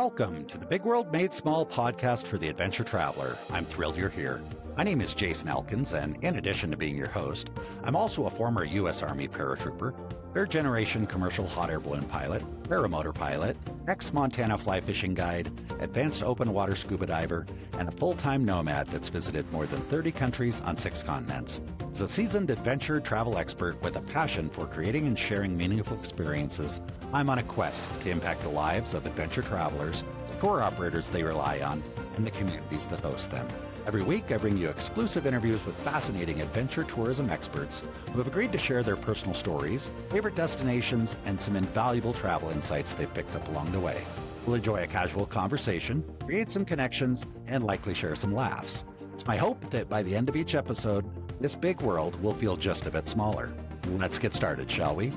Welcome to the Big World Made Small podcast for the adventure traveler. I'm thrilled you're here. My name is Jason Elkins, and in addition to being your host, I'm also a former U.S. Army paratrooper, third-generation commercial hot air balloon pilot, paramotor pilot, ex-Montana fly fishing guide, advanced open water scuba diver, and a full-time nomad that's visited more than 30 countries on 6 continents. As a seasoned adventure travel expert with a passion for creating and sharing meaningful experiences, I'm on a quest to impact the lives of adventure travelers, tour operators they rely on, and the communities that host them. Every week, I bring you exclusive interviews with fascinating adventure tourism experts who have agreed to share their personal stories, favorite destinations, and some invaluable travel insights they've picked up along the way. We'll enjoy a casual conversation, create some connections, and likely share some laughs. It's my hope that by the end of each episode, this big world will feel just a bit smaller. Let's get started, shall we?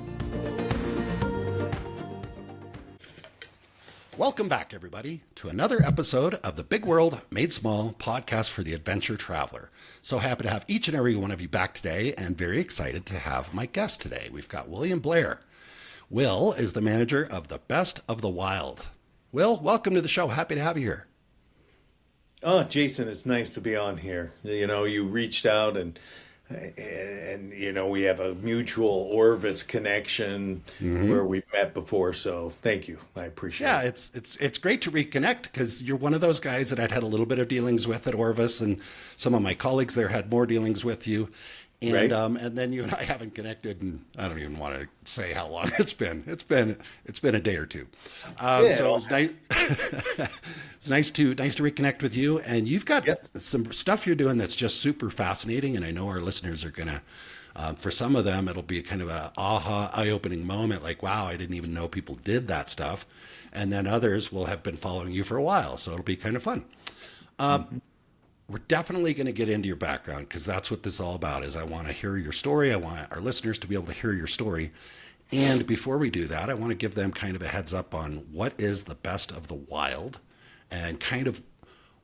Welcome back, everybody, to another episode of the Big World Made Small podcast for the adventure traveler. So happy to have each and every one of you back today, and very excited to have my guest today. We've got Will Blair. Will is the manager of the Best of the Wild. Will, welcome to the show. Happy to have you here. Oh, Jason, it's nice to be on here. You know, you reached out and you know, we have a mutual Orvis connection where we've met before. So thank you. I appreciate it. Yeah, it's great to reconnect because you're one of those guys that I'd had a little bit of dealings with at Orvis, and some of my colleagues there had more dealings with you. And right. And then you and I haven't connected, and I don't even want to say how long it's been. It's been a day or two. So it was nice. It's nice to reconnect with you. And you've got some stuff you're doing that's just super fascinating. And I know our listeners are gonna, for some of them, it'll be kind of a eye-opening moment. Like, wow, I didn't even know people did that stuff. And then others will have been following you for a while, so it'll be kind of fun. We're definitely going to get into your background because that's what this is all about. Is I want to hear your story. I want our listeners to be able to hear your story. And before we do that, I want to give them kind of a heads up on what is the Best of the Wild and kind of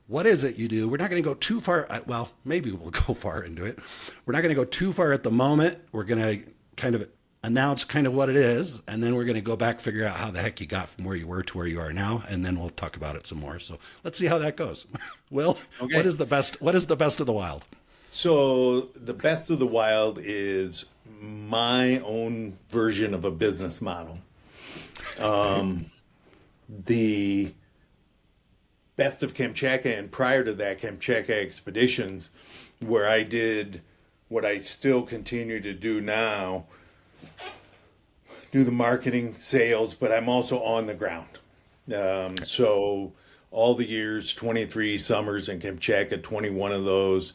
what is it you do. We're not going to go too far. Well, maybe we'll go far into it. We're not going to go too far at the moment. We're going to kind of announce kind of what it is, and then we're going to go back, figure out how the heck you got from where you were to where you are now, and then we'll talk about it some more. So let's see how that goes. Will, okay. What is the Best of the Wild? So the Best of the Wild is my own version of a business model. The Best of Kamchatka, and prior to that, Kamchatka expeditions, where I did what I still continue to do now, do the marketing, sales, but I'm also on the ground. So all the years, 23 summers in Kamchatka, 21 of those,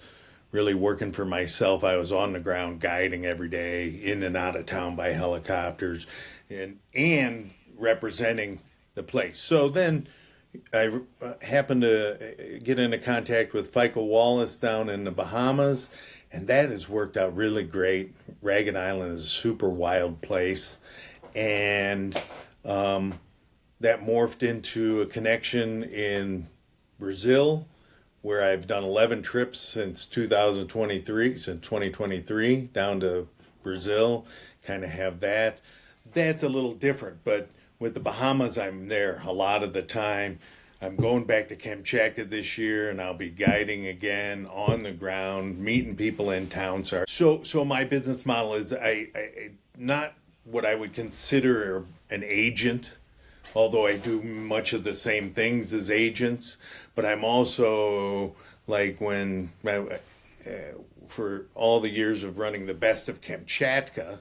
really working for myself. I was on the ground guiding every day, in and out of town by helicopters, and representing the place. So then I happened to get into contact with FICO Wallace down in the Bahamas, and that has worked out really great. Ragged Island is a super wild place. And that morphed into a connection in Brazil, where I've done 11 trips since 2023, down to Brazil. Kind of have that. That's a little different, but with the Bahamas, I'm there a lot of the time. I'm going back to Kamchatka this year, and I'll be guiding again on the ground, meeting people in town. So my business model is I not what I would consider an agent, although I do much of the same things as agents. But I'm also like for all the years of running the Best of Kamchatka,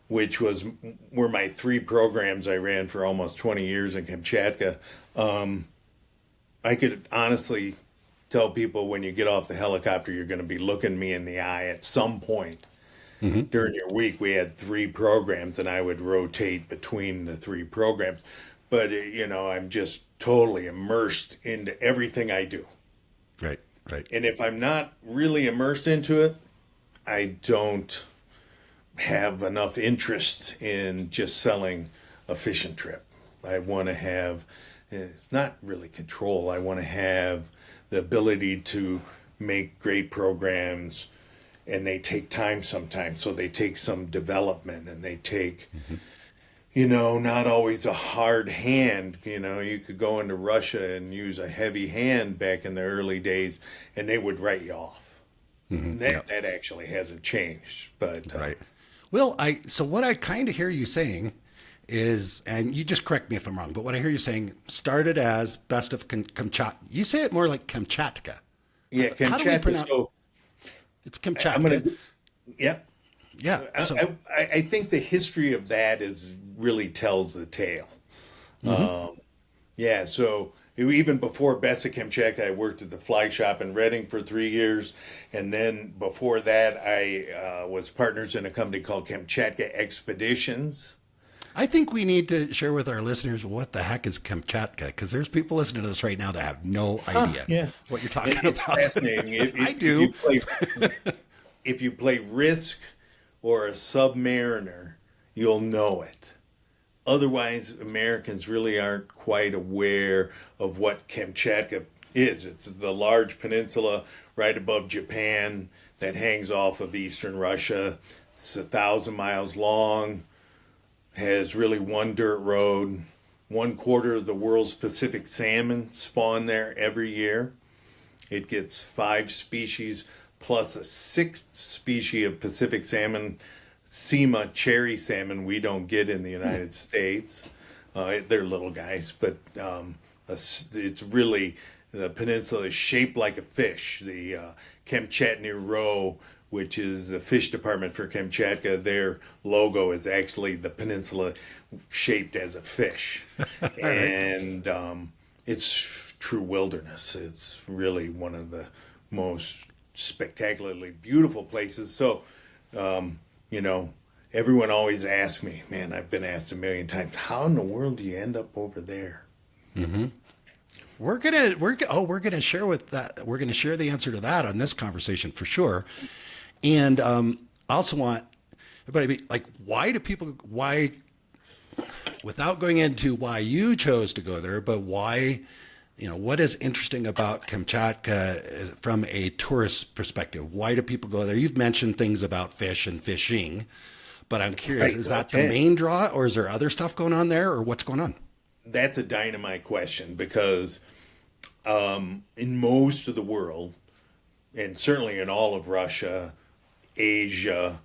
which were my 3 programs I ran for almost 20 years in Kamchatka. I could honestly tell people when you get off the helicopter, you're going to be looking me in the eye at some point. During your week. We had 3 programs, and I would rotate between the 3 programs. But, you know, I'm just totally immersed into everything I do. Right. And if I'm not really immersed into it, I don't have enough interest in just selling a fishing trip. I want to have, it's not really control. I want to have the ability to make great programs, and they take time sometimes. So they take some development, and they take, not always a hard hand. You could go into Russia and use a heavy hand back in the early days, and they would write you off. And that actually hasn't changed. But Right. Well, so what I kind of hear you saying is, and you just correct me if I'm wrong, but what I hear you saying started as best of Kamchatka. You say it more like Kamchatka. yeah, How do we Kamchatka. pronounce? So It's I'm Kamchatka. gonna, yeah. Yeah. So I think the history of that is really tells the tale. Yeah, so even before Best of Kamchatka, I worked at the fly shop in Reading for 3 years, and then before that, I was partners in a company called Kamchatka Expeditions. I think we need to share with our listeners what the heck is Kamchatka, because there's people listening to this right now that have no idea yeah. what you're talking It's about. fascinating. I do. If you play Risk or a Submariner, you'll know it. Otherwise, Americans really aren't quite aware of what Kamchatka is. It's the large peninsula right above Japan that hangs off of eastern Russia. It's 1,000 miles long, has really one dirt road. 1/4 of the world's Pacific salmon spawn there every year. It gets 5 species plus a 6th species of Pacific salmon, Sema cherry salmon, we don't get in the United States. They're little guys, but it's really, the peninsula is shaped like a fish. The Kamchatka Row, which is the fish department for Kamchatka, their logo is actually the peninsula shaped as a fish. And it's true wilderness. It's really one of the most spectacularly beautiful places. So, everyone always asks me, man, I've been asked a million times, how in the world do you end up over there? We're gonna share with that. We're gonna share the answer to that on this conversation for sure. And I also want everybody to be like, why, without going into why you chose to go there, but why, what is interesting about Kamchatka from a tourist perspective? Why do people go there? You've mentioned things about fish and fishing, but I'm curious, is that the main draw, or is there other stuff going on there, or what's going on? That's a dynamite question, because in most of the world, and certainly in all of Russia, Asia,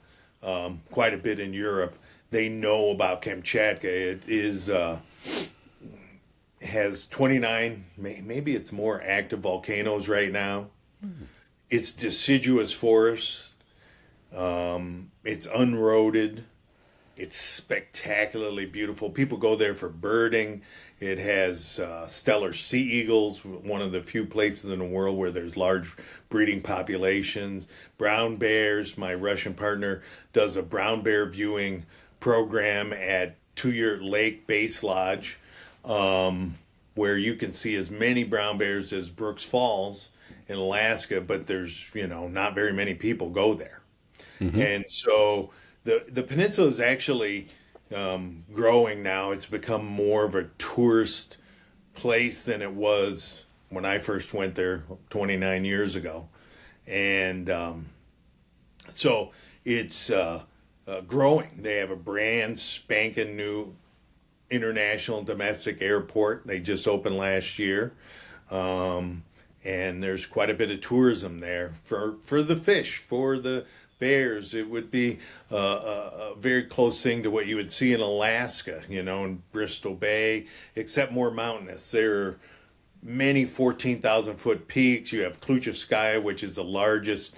quite a bit in Europe, they know about Kamchatka. It is has 29, maybe it's more active volcanoes right now. It's deciduous forest. It's unroaded. It's spectacularly beautiful. People go there for birding. It has stellar sea eagles, one of the few places in the world where there's large breeding populations. Brown bears. My Russian partner does a brown bear viewing program at Two Yurt Lake Base Lodge, where you can see as many brown bears as Brooks Falls in Alaska, but there's, not very many people go there. And so the peninsula is actually growing now. It's become more of a tourist place than it was when I first went there 29 years ago. And so it's growing. They have a brand spanking new international domestic airport. They just opened last year. And there's quite a bit of tourism there for the fish, for the bears. It would be a very close thing to what you would see in Alaska, in Bristol Bay, except more mountainous. There are many 14,000-foot peaks. You have Kamchatka, which is the largest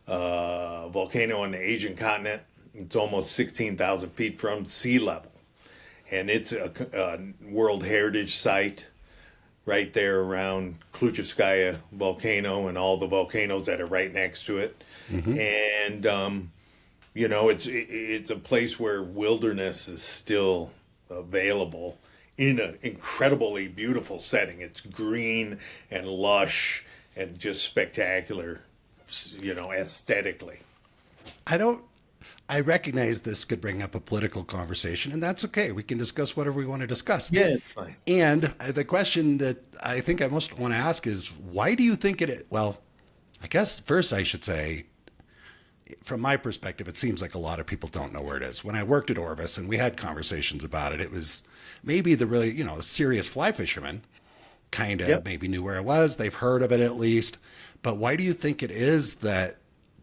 volcano on the Asian continent. It's almost 16,000 feet from sea level. And it's a World Heritage Site right there around Kamchatka volcano and all the volcanoes that are right next to it. And, it's a place where wilderness is still available in an incredibly beautiful setting. It's green and lush and just spectacular, aesthetically. I recognize this could bring up a political conversation, and that's okay. We can discuss whatever we want to discuss. Yeah, it's fine. And the question that I think I most want to ask is, why do you think well, I guess first I should say, from my perspective, it seems like a lot of people don't know where it is. When I worked at Orvis and we had conversations about it, it was maybe the really, serious fly fishermen kind of maybe knew where it was. They've heard of it at least. But why do you think it is that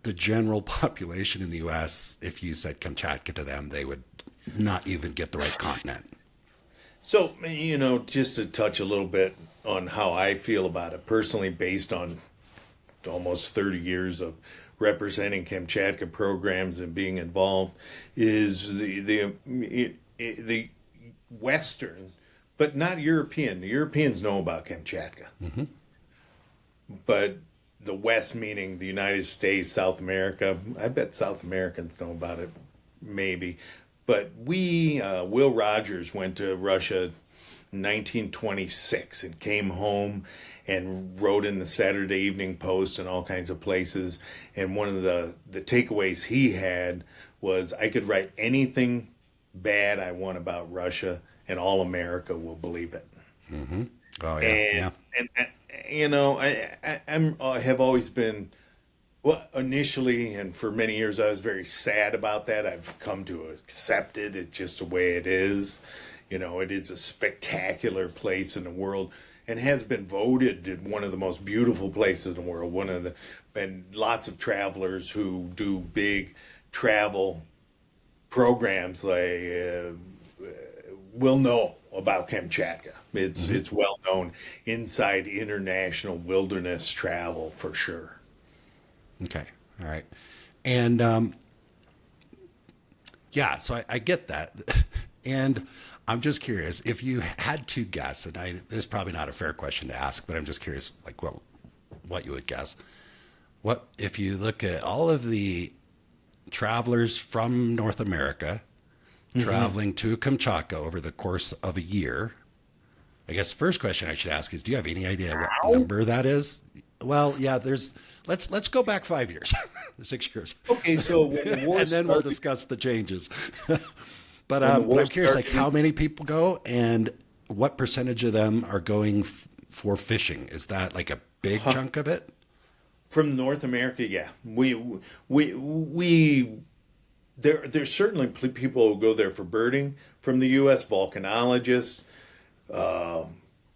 the general population in the U.S., if you said Kamchatka to them, they would not even get the right continent? So, just to touch a little bit on how I feel about it personally, based on almost 30 years of representing Kamchatka programs and being involved, is the Western, but not European. The Europeans know about Kamchatka, but the West, meaning the United States, South America, I bet South Americans know about it, maybe. But Will Rogers went to Russia in 1926 and came home and wrote in the Saturday Evening Post and all kinds of places. And one of the takeaways he had was, I could write anything bad I want about Russia and all America will believe it. Mm-hmm. Oh, yeah. And I have always been, well, initially and for many years, I was very sad about that. I've come to accept it. It's just the way it is. It is a spectacular place in the world and has been voted one of the most beautiful places in the world. And lots of travelers who do big travel programs will know about Kamchatka. It's well known inside international wilderness travel for sure. Okay. All right. And so I get that. And I'm just curious, if you had to guess, and this is probably not a fair question to ask, but I'm just curious, like what you would guess. What if you look at all of the travelers from North America traveling to Kamchatka over the course of a year? I guess the first question I should ask is, do you have any idea what number that is? Well, yeah, let's go back 5 years, 6 years. Okay, so when the war and then we'll discuss the changes. But I'm curious, like how many people go and what percentage of them are going for fishing? Is that like a big chunk of it? From North America, yeah. There's certainly people who go there for birding from the U.S., volcanologists,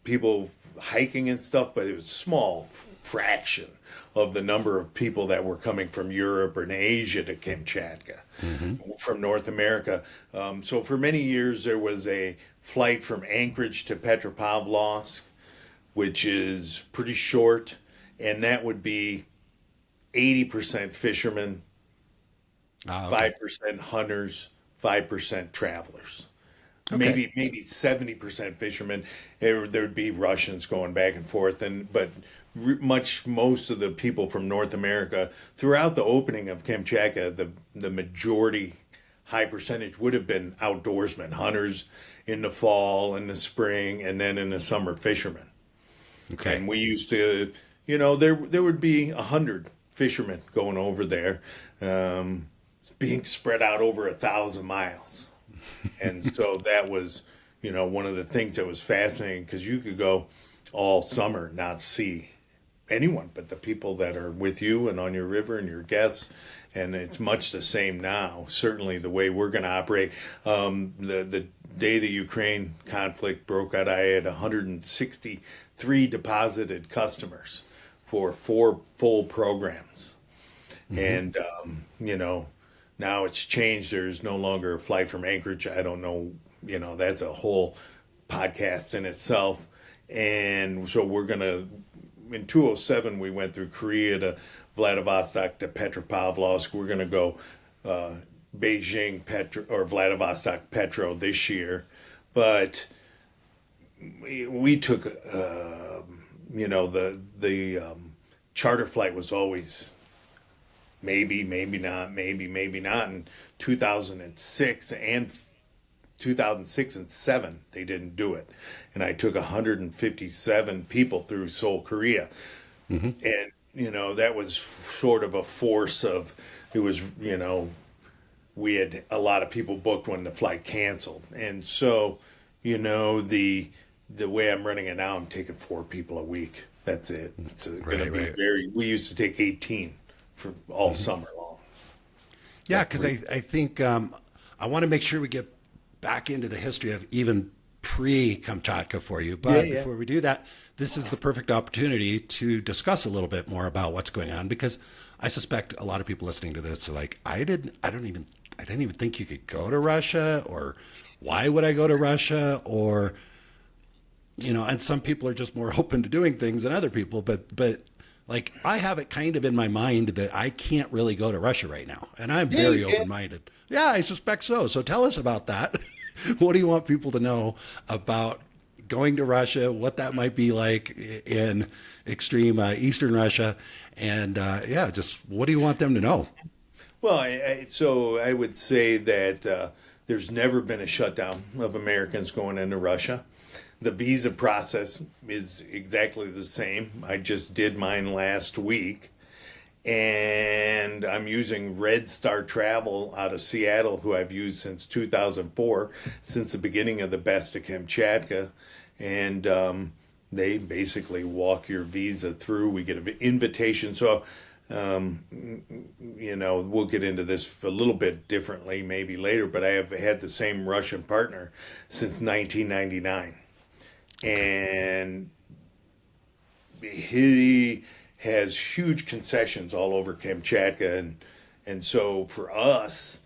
people hiking and stuff, but it was a small fraction of the number of people that were coming from Europe or Asia to Kamchatka from North America. So for many years, there was a flight from Anchorage to Petropavlovsk, which is pretty short, and that would be 80% fishermen, 5% hunters, 5% travelers. Okay. Maybe 70% fishermen. There'd be Russians going back and forth, but most of the people from North America throughout the opening of Kamchatka, the majority, high percentage would have been outdoorsmen, hunters in the fall, in the spring, and then in the summer fishermen. Okay. And we used to, there would be 100 fishermen going over there, being spread out over 1,000 miles. And so that was, one of the things that was fascinating, because you could go all summer, not see anyone but the people that are with you and on your river and your guests. And it's much the same now, certainly the way we're going to operate. The day the Ukraine conflict broke out, I had 163 deposited customers for 4 full programs. And, now it's changed. There's no longer a flight from Anchorage. I don't know, that's a whole podcast in itself. And so we're going to, in 2007, we went through Korea to Vladivostok to Petropavlovsk. We're going to go Beijing, Vladivostok, Petro this year. But we took, the charter flight was always maybe not. In 2006 and 2006 and 7, they didn't do it. And I took 157 people through Seoul, Korea. And, that was sort of a force of, it was, we had a lot of people booked when the flight canceled. And so, the way I'm running it now, I'm taking 4 people a week. That's it. It's going to be we used to take 18 for all summer long. Yeah, because I think I want to make sure we get back into the history of even pre-Kamchatka for you. But before we do that, this is the perfect opportunity to discuss a little bit more about what's going on, because I suspect a lot of people listening to this are like, I didn't even think you could go to Russia, or why would I go to Russia, or and some people are just more open to doing things than other people, but like, I have it kind of in my mind that I can't really go to Russia right now, and I'm very open-minded. Yeah, I suspect so. So tell us about that. What do you want people to know about going to Russia, what that might be like in extreme Eastern Russia, and just what do you want them to know? Well, so I would say that there's never been a shutdown of Americans going into Russia. The visa process is exactly the same. I just did mine last week, and I'm using Red Star Travel out of Seattle, who I've used since 2004, since the beginning of the Best of Kamchatka, and they basically walk your visa through. We get an invitation, so we'll get into this a little bit differently maybe later, but I have had the same Russian partner since 1999. And he has huge concessions all over Kamchatka, and so for us,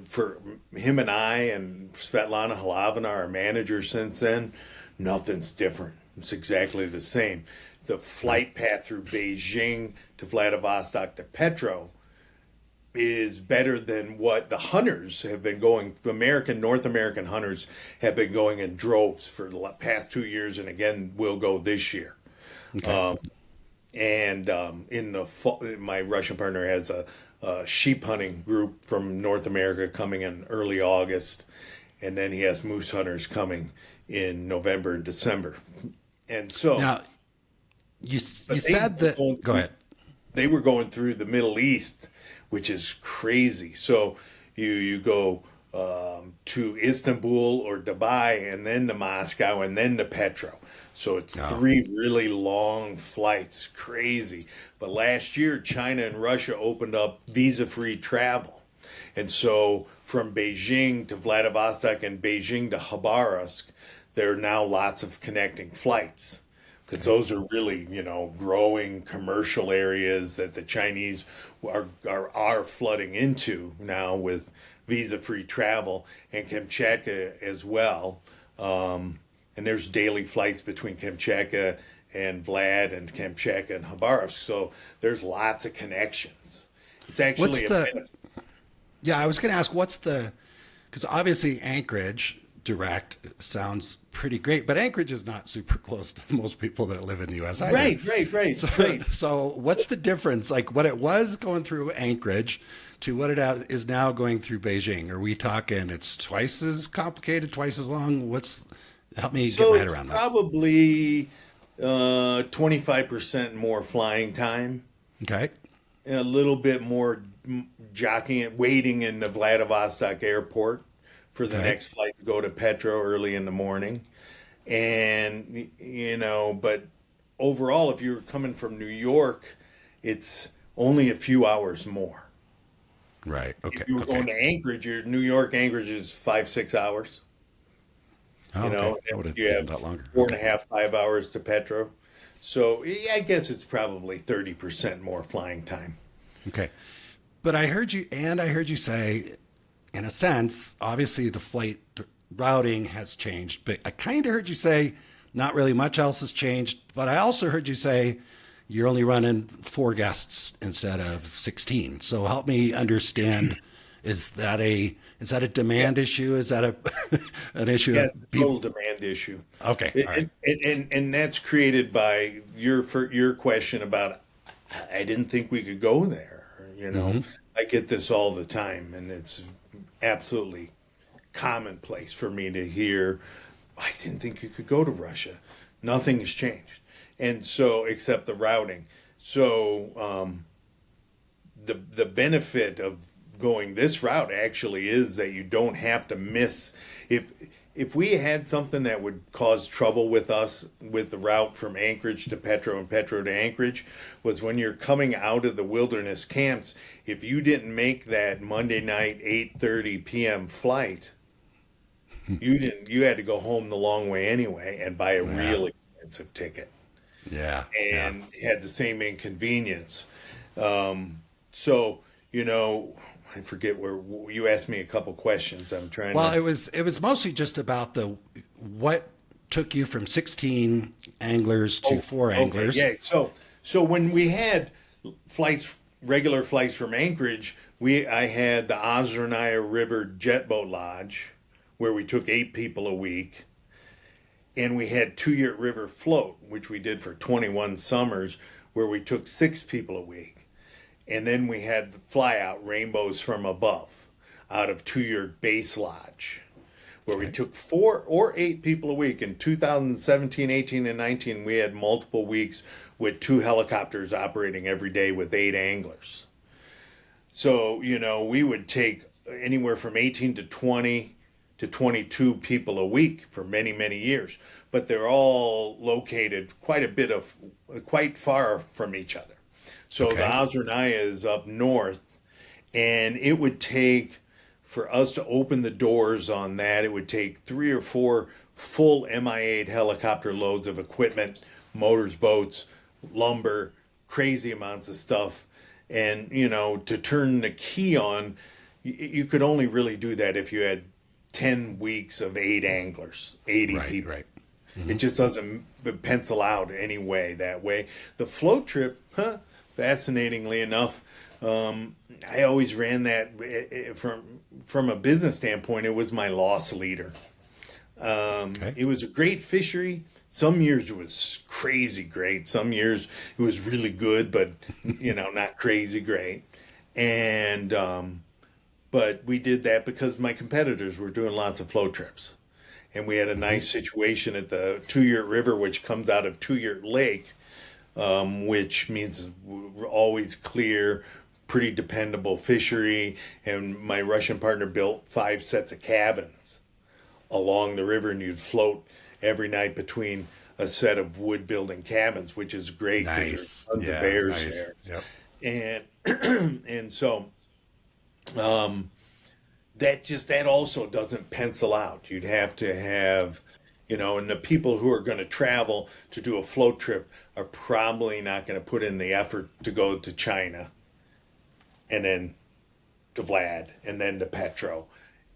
for him and I and Svetlana Halavina, our manager since then, nothing's different. It's exactly the same. The flight path through Beijing to Vladivostok to Petro is better than what the hunters have been going. North American hunters have been going in droves for the past 2 years, and again will go this year. Okay. In the fall, my Russian partner has a sheep hunting group from North America coming in early August, and then he has moose hunters coming in November and December. And so now, you said that. Go ahead. They were going through the Middle East, which is crazy. So you go to Istanbul or Dubai, and then to Moscow, and then to Petro. So it's 3 really long flights, crazy. But last year, China and Russia opened up visa-free travel. And so from Beijing to Vladivostok and Beijing to Khabarovsk, there are now lots of connecting flights, because those are really, growing commercial areas that the Chinese are flooding into now with visa-free travel, and Kamchatka as well. And there's daily flights between Kamchatka and Vlad and Kamchatka and Khabarovsk, so there's lots of connections. It's actually Yeah, I was going to ask, because obviously Anchorage direct sounds pretty great, but Anchorage is not super close to most people that live in the U.S. either. Right. So what's the difference? Like, what it was going through Anchorage to what it is now going through Beijing? Are we talking it's twice as complicated, twice as long? Help me get my head around that. Probably 25% more flying time. Okay. A little bit more waiting in the Vladivostok airport for the next flight to go to Petro early in the morning. And, but overall, if you're coming from New York, it's only a few hours more. Right. Okay. If you were going to Anchorage, your New York Anchorage is 5-6 hours. Oh, You have that longer. 4.5, 5 hours to Petro. So I guess it's probably 30% more flying time. Okay. But I heard you say, in a sense, obviously the flight routing has changed, but I kind of heard you say not really much else has changed. But I also heard you say you're only running 4 guests instead of 16. So help me understand. Is that a demand issue? Is that an issue? Yeah, total demand issue. Okay. All right. And that's created by your question about, I didn't think we could go there. I get this all the time, and it's absolutely commonplace for me to hear, I didn't think you could go to Russia. Nothing has changed. And so, except the routing. So the benefit of going this route actually is that you don't have to miss. If we had something that would cause trouble with us with the route from Anchorage to Petro and Petro to Anchorage, was when you're coming out of the wilderness camps, if you didn't make that Monday night 8:30 p.m. flight, you had to go home the long way anyway and buy a real expensive ticket. Yeah. And had the same inconvenience. So, I forget where you asked me a couple questions. I'm trying Well, it was mostly just about what took you from 16 anglers to 4 anglers. Okay, yeah. So when we had regular flights from Anchorage, I had the Ozernaya River Jet Boat Lodge, where we took 8 people a week. And we had Two Yurt River Float, which we did for 21 summers, where we took 6 people a week. And then we had the flyout, Rainbows from Above, out of Two Yurt Base Lodge, where we took 4 or 8 people a week. In 2017, 18, and 19, we had multiple weeks with 2 helicopters operating every day with 8 anglers. So, we would take anywhere from 18 to 20 to 22 people a week for many, many years. But they're all located quite far from each other. So the Ozernaya is up north, and it would take, for us to open the doors on that, it would take 3 or 4 full Mi-8 helicopter loads of equipment, motors, boats, lumber, crazy amounts of stuff. And, to turn the key on, you could only really do that if you had 10 weeks of 8 anglers, 80 people. Right. Mm-hmm. It just doesn't pencil out anyway that way. The float trip, fascinatingly enough, I always ran that from a business standpoint. It was my loss leader. It was a great fishery. Some years it was crazy great. Some years it was really good, but not crazy great. And but we did that because my competitors were doing lots of float trips, and we had a nice situation at the Two Yurt River, which comes out of Two Yurt Lake. Which means we're always clear, pretty dependable fishery. And my Russian partner built 5 sets of cabins along the river, and you'd float every night between a set of wood building cabins, which is great because there's tons of bears there. Yep. And so that also doesn't pencil out. You'd have to have, and the people who are going to travel to do a float trip are probably not going to put in the effort to go to China and then to Vlad and then to Petro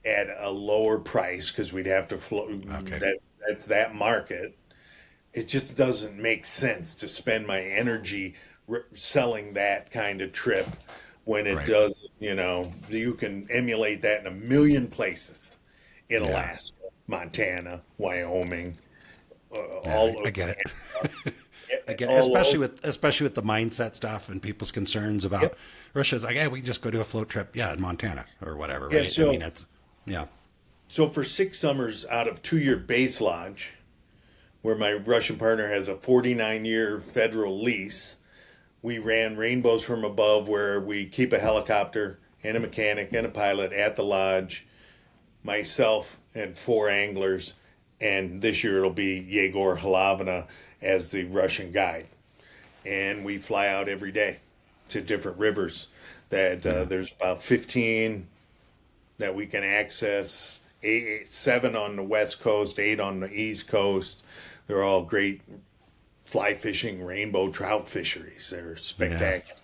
at a lower price, because we'd have to float. That's that market. It just doesn't make sense to spend my energy selling that kind of trip when it does, you can emulate that in a million places in Alaska, Montana, Wyoming, all over. I get it. I get it. Especially with the mindset stuff and people's concerns about Russia's like, hey, we can just go do a float trip, in Montana or whatever, right? So, it's So for 6 summers out of Two Yurt Base Lodge, where my Russian partner has a 49-year federal lease, we ran Rainbows from Above, where we keep a helicopter and a mechanic and a pilot at the lodge, myself and 4 anglers, and this year it'll be Yegor Halavina as the Russian guide. And we fly out every day to different rivers that there's about 15 that we can access, 7 on the west coast, 8 on the east coast. They're all great fly fishing, rainbow trout fisheries. They're spectacular.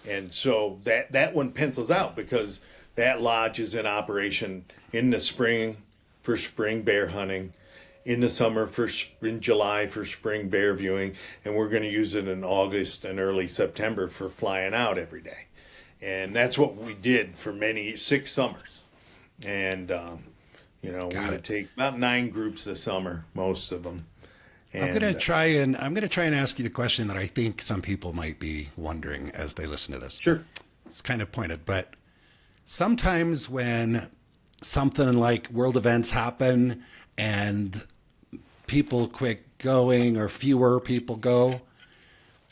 And so that one pencils out because that lodge is in operation in the spring for spring bear hunting, in the summer in July for spring bear viewing, and we're going to use it in August and early September for flying out every day. And that's what we did for 6 summers. And, we would take about 9 groups a summer, most of them. And, I'm going to try and ask you the question that I think some people might be wondering as they listen to this. Sure. It's kind of pointed, but sometimes when something like world events happen and people quit going or fewer people go,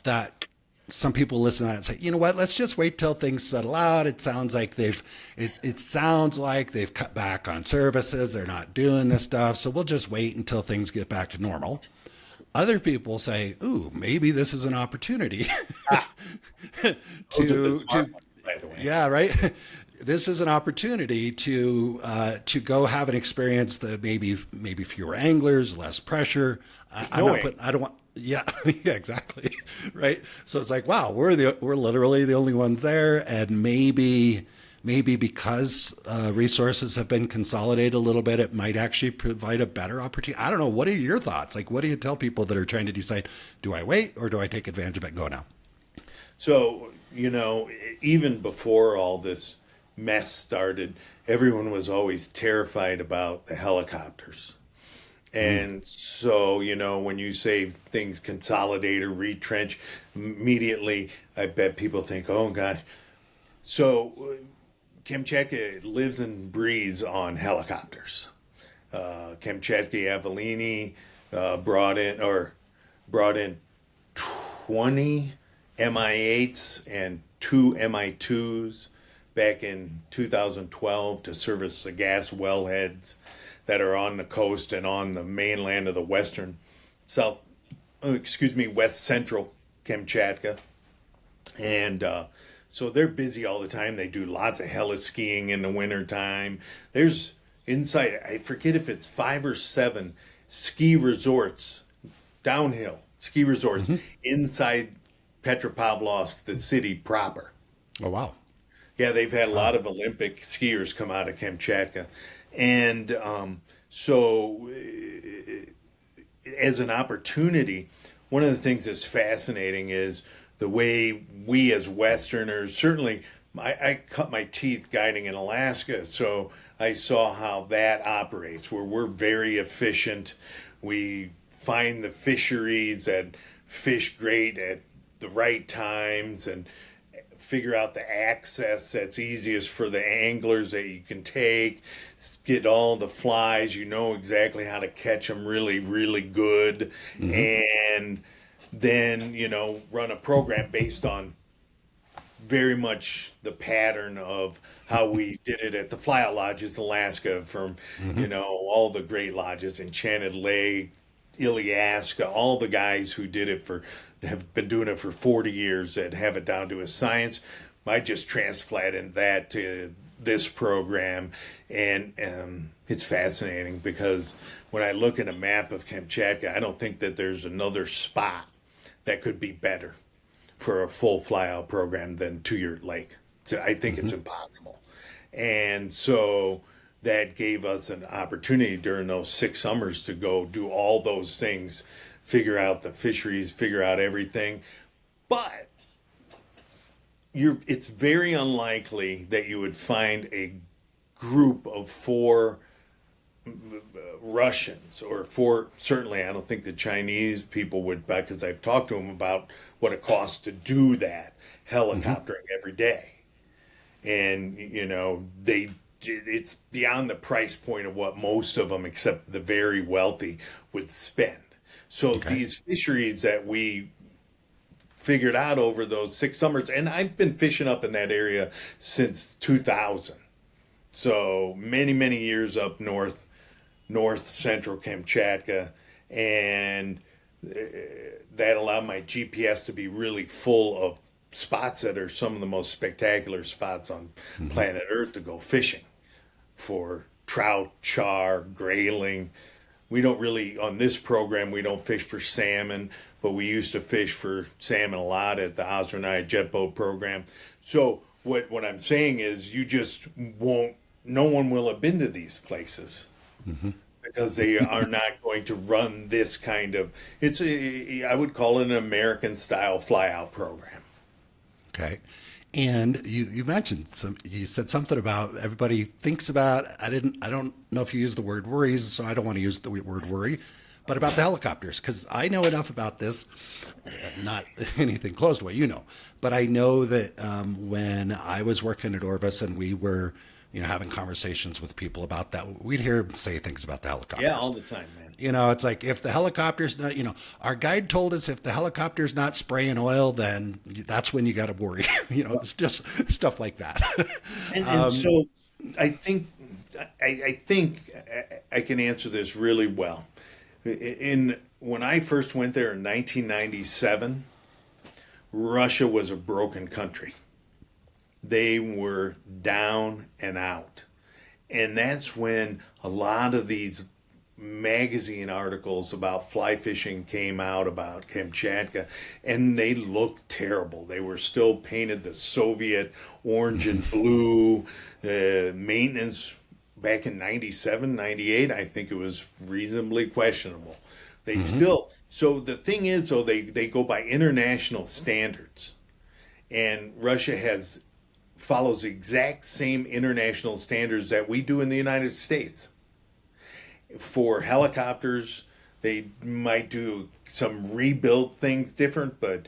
that some people listen to that and say, you know what, let's just wait till things settle out. It sounds like it sounds like they've cut back on services. They're not doing this stuff. So we'll just wait until things get back to normal. Other people say, ooh, maybe this is an opportunity yeah, right. This is an opportunity to go have an experience that maybe fewer anglers, less pressure. I don't want. Yeah, yeah, exactly. Right. So it's like, wow, we're literally the only ones there, and maybe because resources have been consolidated a little bit, it might actually provide a better opportunity. I don't know. What are your thoughts? Like, what do you tell people that are trying to decide, do I wait or do I take advantage of it and go now? So, even before all this mess started, everyone was always terrified about the helicopters. And so, when you say things consolidate or retrench, immediately I bet people think, oh gosh. So Kamchatka lives and breathes on helicopters. Kamchatka Avalini brought in 20 MI8s and 2 MI2s back in 2012 to service the gas wellheads that are on the coast and on the mainland of the west central Kamchatka. And so they're busy all the time. They do lots of heli-skiing in the wintertime. There's inside, I forget if it's 5 or 7 ski resorts, downhill ski resorts inside Petropavlovsk, the city proper. Oh, wow. Yeah, they've had a lot of Olympic skiers come out of Kamchatka. And so as an opportunity, one of the things that's fascinating is the way we as Westerners, certainly I cut my teeth guiding in Alaska, so I saw how that operates, where we're very efficient. We find the fisheries that fish great at the right times and figure out the access that's easiest for the anglers that you can take, get all the flies, exactly how to catch them really, really good, and then, run a program based on very much the pattern of how we did it at the flyout lodges, Alaska, from, all the great lodges, Enchanted Lake, Ilyasca, all the guys who have been doing it for 40 years that have it down to a science. I just transplanted that to this program, and it's fascinating because when I look at a map of Kamchatka, I don't think that there's another spot that could be better for a full flyout program than Two Yurt Lake. So I think it's impossible. And so that gave us an opportunity during those 6 summers to go do all those things, figure out the fisheries, figure out everything. But it's very unlikely that you would find a group of 4 Russians or 4, certainly I don't think the Chinese people would, because I've talked to them about what it costs to do that helicoptering every day. And, it's beyond the price point of what most of them, except the very wealthy, would spend. So these fisheries that we figured out over those 6 summers, and I've been fishing up in that area since 2000. So many, many years up north central Kamchatka, and that allowed my GPS to be really full of spots that are some of the most spectacular spots on planet Earth to go fishing for trout, char, grayling. We don't really, on this program, we don't fish for salmon, but we used to fish for salmon a lot at the Ozernaya jet boat program. So what I'm saying is you just won't, no one will have been to these places because they are not going to run this kind of, I would call it an American style flyout program. Okay. And you mentioned you said something about everybody thinks about, I don't know if you used the word worries, so I don't want to use the word worry, but about the helicopters, because I know enough about this, not anything close to what you know, but I know that when I was working at Orvis and we were having conversations with people about that. We'd hear him say things about the helicopters. Yeah, all the time, man. It's like, if the helicopter's not, our guide told us if the helicopter's not spraying oil, then that's when you got to worry. It's just stuff like that. And so I think I can answer this really well. When I first went there in 1997, Russia was a broken country. They were down and out. And that's when a lot of these magazine articles about fly fishing came out about Kamchatka, and they looked terrible. They were still painted the Soviet orange and blue. Maintenance back in 97, 98, I think it was reasonably questionable. They still, so the thing is, though, they go by international standards, and Russia follows the exact same international standards that we do in the United States. For helicopters, they might do some rebuild things different, but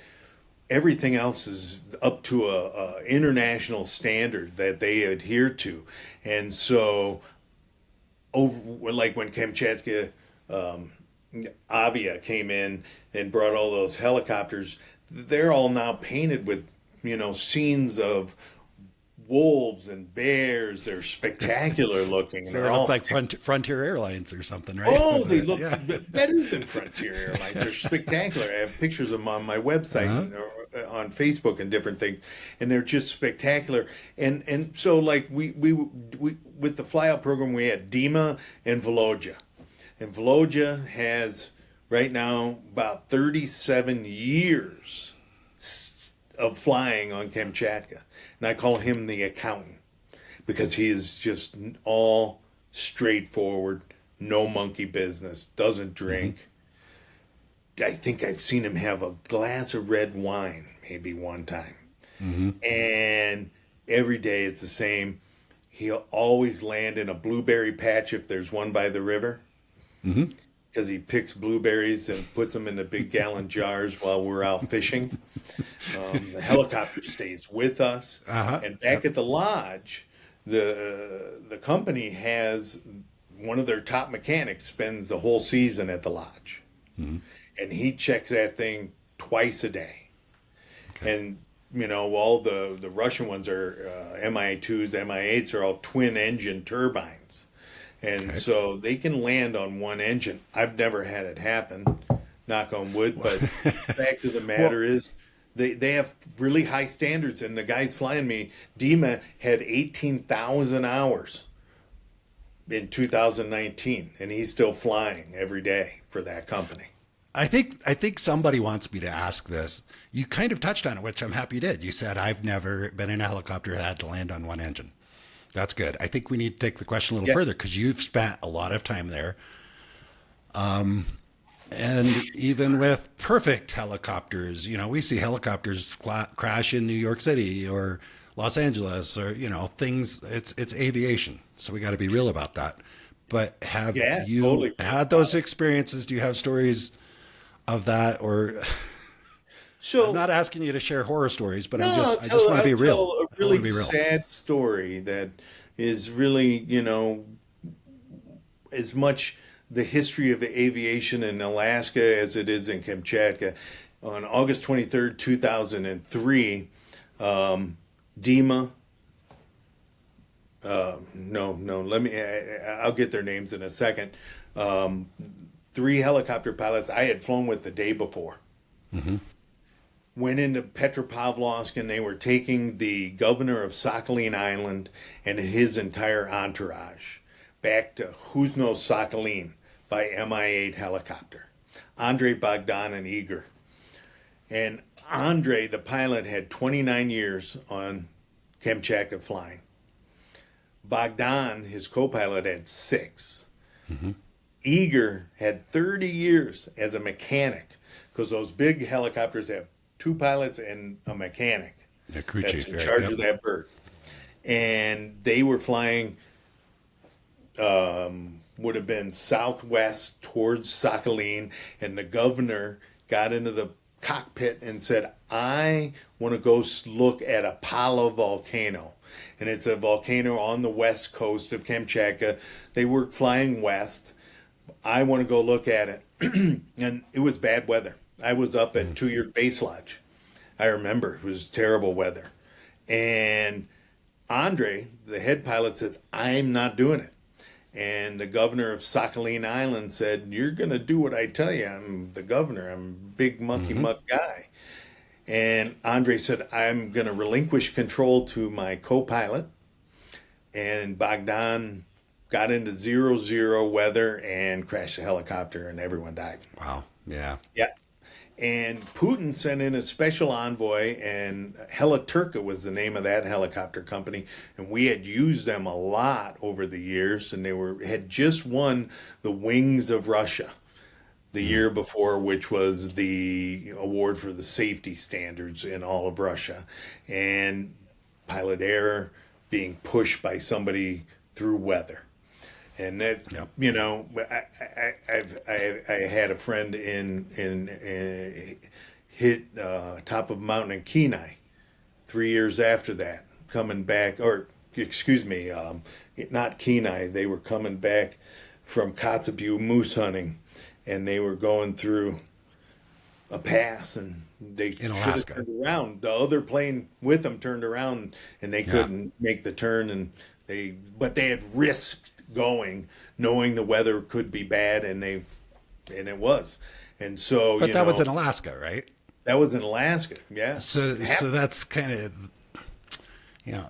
everything else is up to a international standard that they adhere to. And so, like when Kamchatka Avia came in and brought all those helicopters, they're all now painted with, scenes of wolves and bears. They're spectacular looking. So they look like Frontier Airlines or something, right? Oh, they look better than Frontier Airlines. They're spectacular. I have pictures of them on my website or on Facebook and different things, and they're just spectacular. And so, like we with the flyout program, we had Dima and Volodya, and Volodya has right now about 37 years of flying on Kamchatka. And I call him the accountant because he is just all straightforward, no monkey business, doesn't drink. I think I've seen him have a glass of red wine maybe one time. And every day it's the same. He'll always land in a blueberry patch if there's one by the river. Because he picks blueberries and puts them in the big gallon jars while we're out fishing. The helicopter stays with us. And back at the lodge, the company has one of their top mechanics spends the whole season at the lodge. And he checks that thing twice a day. And, all the Russian ones are Mi-2s, Mi-8s are all twin engine turbines. And so they can land on one engine. I've never had it happen, knock on wood. But the fact of the matter is they have really high standards. And the guys flying me, Dima had 18,000 hours in 2019. And he's still flying every day for that company. I think somebody wants me to ask this. You kind of touched on it, which I'm happy you did. You said, I've never been in a helicopter that had to land on one engine. That's good. I think we need to take the question a little further because you've spent a lot of time there. And even with perfect helicopters, we see helicopters crash in New York City or Los Angeles or, things. It's aviation. So we got to be real about that. But have you totally had those experiences? Do you have stories of that? Or so I'm not asking you to share horror stories, but I just want to be real. A really sad story that is really, as much the history of aviation in Alaska as it is in Kamchatka. On August 23rd, 2003, Dima, I'll get their names in a second. 3 helicopter pilots I had flown with the day before. Went into Petropavlovsk, and they were taking the governor of Sakhalin Island and his entire entourage back to Khuzno-Sakhalin by Mi-8 helicopter. Andrei, Bogdan, and Igor. And Andrei, the pilot, had 29 years on Kamchatka flying. Bogdan, his co-pilot, had 6. Igor had 30 years as a mechanic because those big helicopters have 2 pilots and a mechanic that's in charge of that bird. And they were flying, would have been southwest towards Sakhalin, and the governor got into the cockpit and said, I want to go look at Apollo volcano. And it's a volcano on the west coast of Kamchatka. They were flying west. I want to go look at it. And it was bad weather. I was up at Two Yurt Base Lodge. I remember it was terrible weather. And Andre, the head pilot, said, I'm not doing it. And the governor of Sakhalin Island said, you're going to do what I tell you. I'm the governor. I'm a big monkey mutt guy. And Andre said, I'm going to relinquish control to my co-pilot. And Bogdan got into 0-0 weather and crashed the helicopter, and everyone died. Wow. Yeah. Yeah. And Putin sent in a special envoy, and Heliturka was the name of that helicopter company. And we had used them a lot over the years, and they had just won the Wings of Russia the year before, which was the award for the safety standards in all of Russia. And pilot error, being pushed by somebody through weather. And that's, you know, I had a friend hit top of a mountain in Kenai 3 years after that, coming back, or excuse me, not Kenai. They were coming back from Kotzebue moose hunting, and they were going through a pass, and they in Alaska turned around. The other plane with them turned around, and they couldn't make the turn, and they had risked going, knowing the weather could be bad, and it was. And so, but that was in Alaska, right? That was in Alaska, yeah. So that's kind of, you know,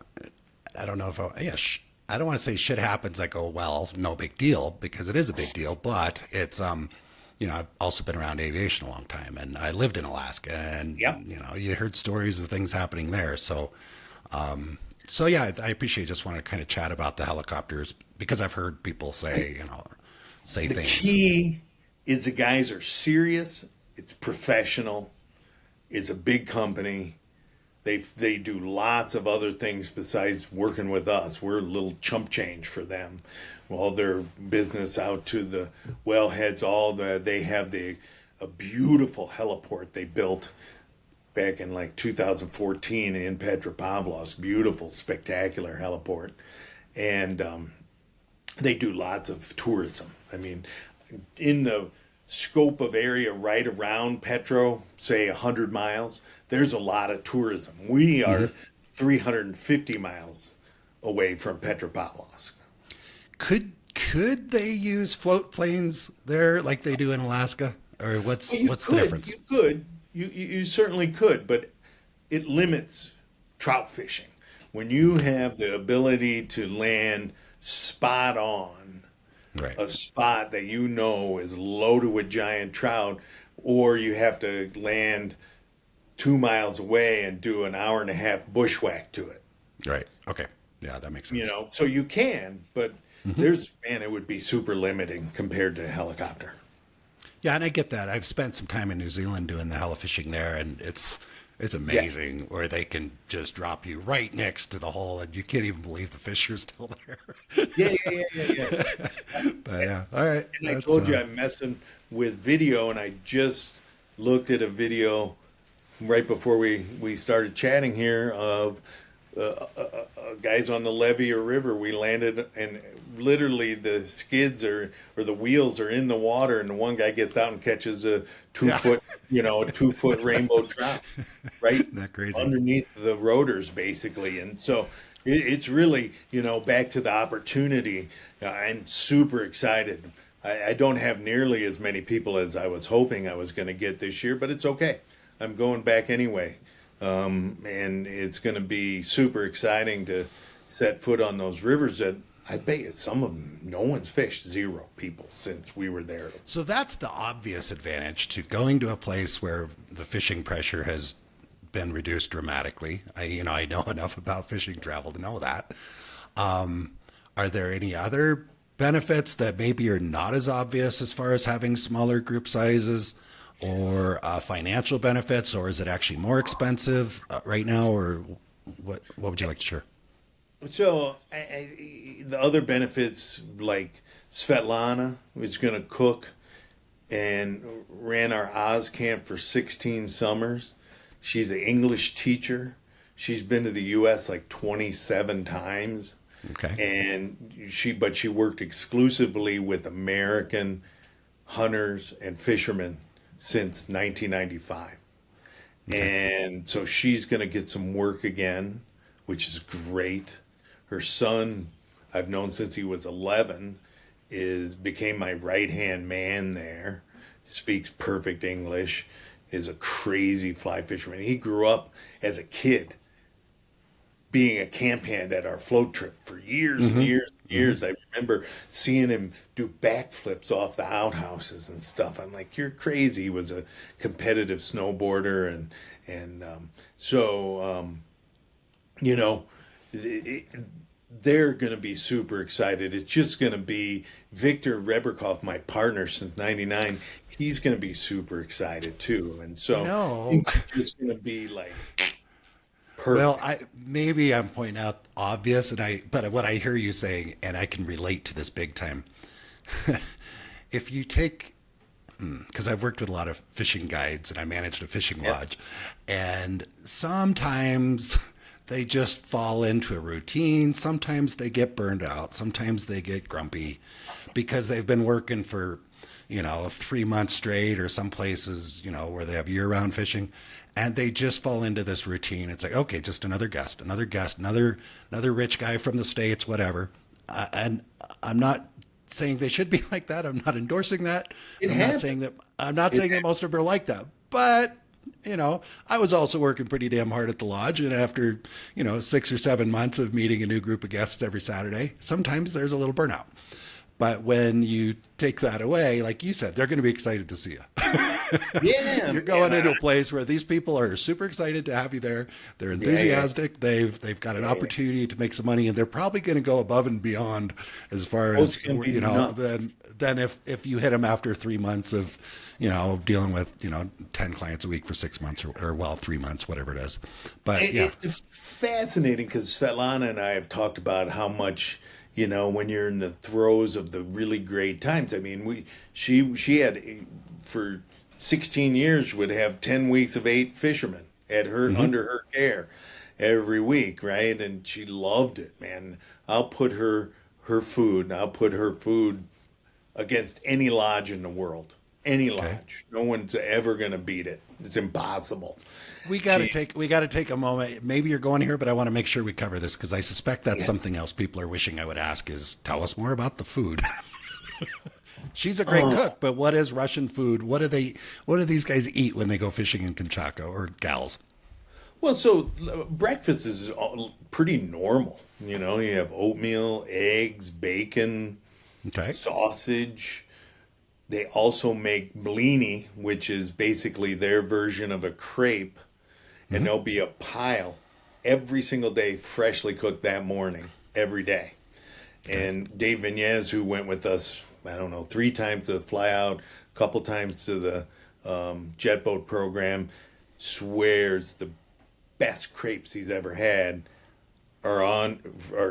I don't know if I don't want to say shit happens. I go, well, no big deal, because it is a big deal, but it's you know, I've also been around aviation a long time, and I lived in Alaska, and you know, you heard stories of things happening there. So so yeah, I appreciate, just want to kind of chat about the helicopters, because I've heard people say, you know, say things. The key is the guys are serious. It's professional. It's a big company. They do lots of other things besides working with us. We're a little chump change for them. All their business out to the wellheads, they have a beautiful heliport they built back in like 2014 in Petropavlovsk. Beautiful, spectacular heliport. And they do lots of tourism. I mean, in the scope of area right around Petro, say 100 miles, there's a lot of tourism. We are 350 miles away from Petropavlovsk. Could they use float planes there like they do in Alaska? Or what's the difference? You could. You certainly could, but it limits trout fishing. When you have the ability to land spot on, right, a spot that you know is loaded with giant trout, or you have to land 2 miles away and do an hour and a half bushwhack to it. Right. Okay. Yeah, that makes sense. You know, so you can, but it would be super limiting compared to a helicopter. Yeah, and I get that. I've spent some time in New Zealand doing the heli fishing there, and it's amazing where they can just drop you right next to the hole, and you can't even believe the fish are still there. Yeah. But yeah, all right. And I told you I'm messing with video, and I just looked at a video right before we started chatting here of guys on the levee or river. We landed, and literally the skids or the wheels are in the water, and the one guy gets out and catches a 2 foot, a 2 foot rainbow trout, right? Isn't that crazy? Underneath the rotors, basically. And so it's really, back to the opportunity. I'm super excited. I don't have nearly as many people as I was hoping I was going to get this year, but it's okay. I'm going back anyway. And it's going to be super exciting to set foot on those rivers that I bet you some of them, no one's fished, 0 people since we were there. So that's the obvious advantage to going to a place where the fishing pressure has been reduced dramatically. I know enough about fishing travel to know that. Are there any other benefits that maybe are not as obvious as far as having smaller group sizes, or financial benefits, or is it actually more expensive right now, or what would you like to share? So the other benefits, like Svetlana, is going to cook and ran our Oz camp for 16 summers. She's an English teacher. She's been to the U.S. like 27 times. Okay. And she worked exclusively with American hunters and fishermen since 1995. Okay. And so she's going to get some work again, which is great. Her son, I've known since he was 11, became my right-hand man there. Speaks perfect English, is a crazy fly fisherman. He grew up as a kid being a camp hand at our float trip for years and years and years. I remember seeing him do backflips off the outhouses and stuff. I'm like, you're crazy. He was a competitive snowboarder, you know, they're going to be super excited. It's just going to be Victor Reberkoff, my partner since '99. He's going to be super excited too, and so it's just going to be like. Perfect. Well, maybe I'm pointing out obvious, but what I hear you saying, and I can relate to this big time. If you take, because I've worked with a lot of fishing guides and I managed a fishing lodge, and sometimes they just fall into a routine. Sometimes they get burned out. Sometimes they get grumpy because they've been working for, 3 months straight, or some places, where they have year-round fishing. And they just fall into this routine. It's like, okay, just another guest, another rich guy from the States, whatever. And I'm not saying they should be like that. I'm not endorsing that. I'm not saying that most of them are like that. But, I was also working pretty damn hard at the lodge. And after, 6 or 7 months of meeting a new group of guests every Saturday, sometimes there's a little burnout. But when you take that away, like you said, they're going to be excited to see you. Yeah, you're going into a place where these people are super excited to have you there. They're enthusiastic. Yeah. They've got an opportunity to make some money, and they're probably going to go above and beyond as far as than if you hit them after 3 months of dealing with 10 clients a week for 6 months or 3 months, whatever it is. But it's fascinating because Svetlana and I have talked about how much. When you're in the throes of the really great times. I mean, she had for 16 years would have 10 weeks of 8 fishermen at her under her care every week, right? And she loved it, man. I'll put her food against any lodge in the world. Any lodge. No one's ever going to beat it. It's impossible. We got to take a moment. Maybe you're going here, but I want to make sure we cover this because I suspect that's something else people are wishing I would ask is tell us more about the food. She's a great cook, but what is Russian food? What do these guys eat when they go fishing in Kamchatka, or gals? Well, so breakfast is pretty normal. You have oatmeal, eggs, bacon, sausage. They also make blini, which is basically their version of a crepe. And there'll be a pile every single day, freshly cooked that morning, every day. And Dave Vignez, who went with us, 3 times to the flyout, a couple times to the jet boat program, swears the best crepes he's ever had are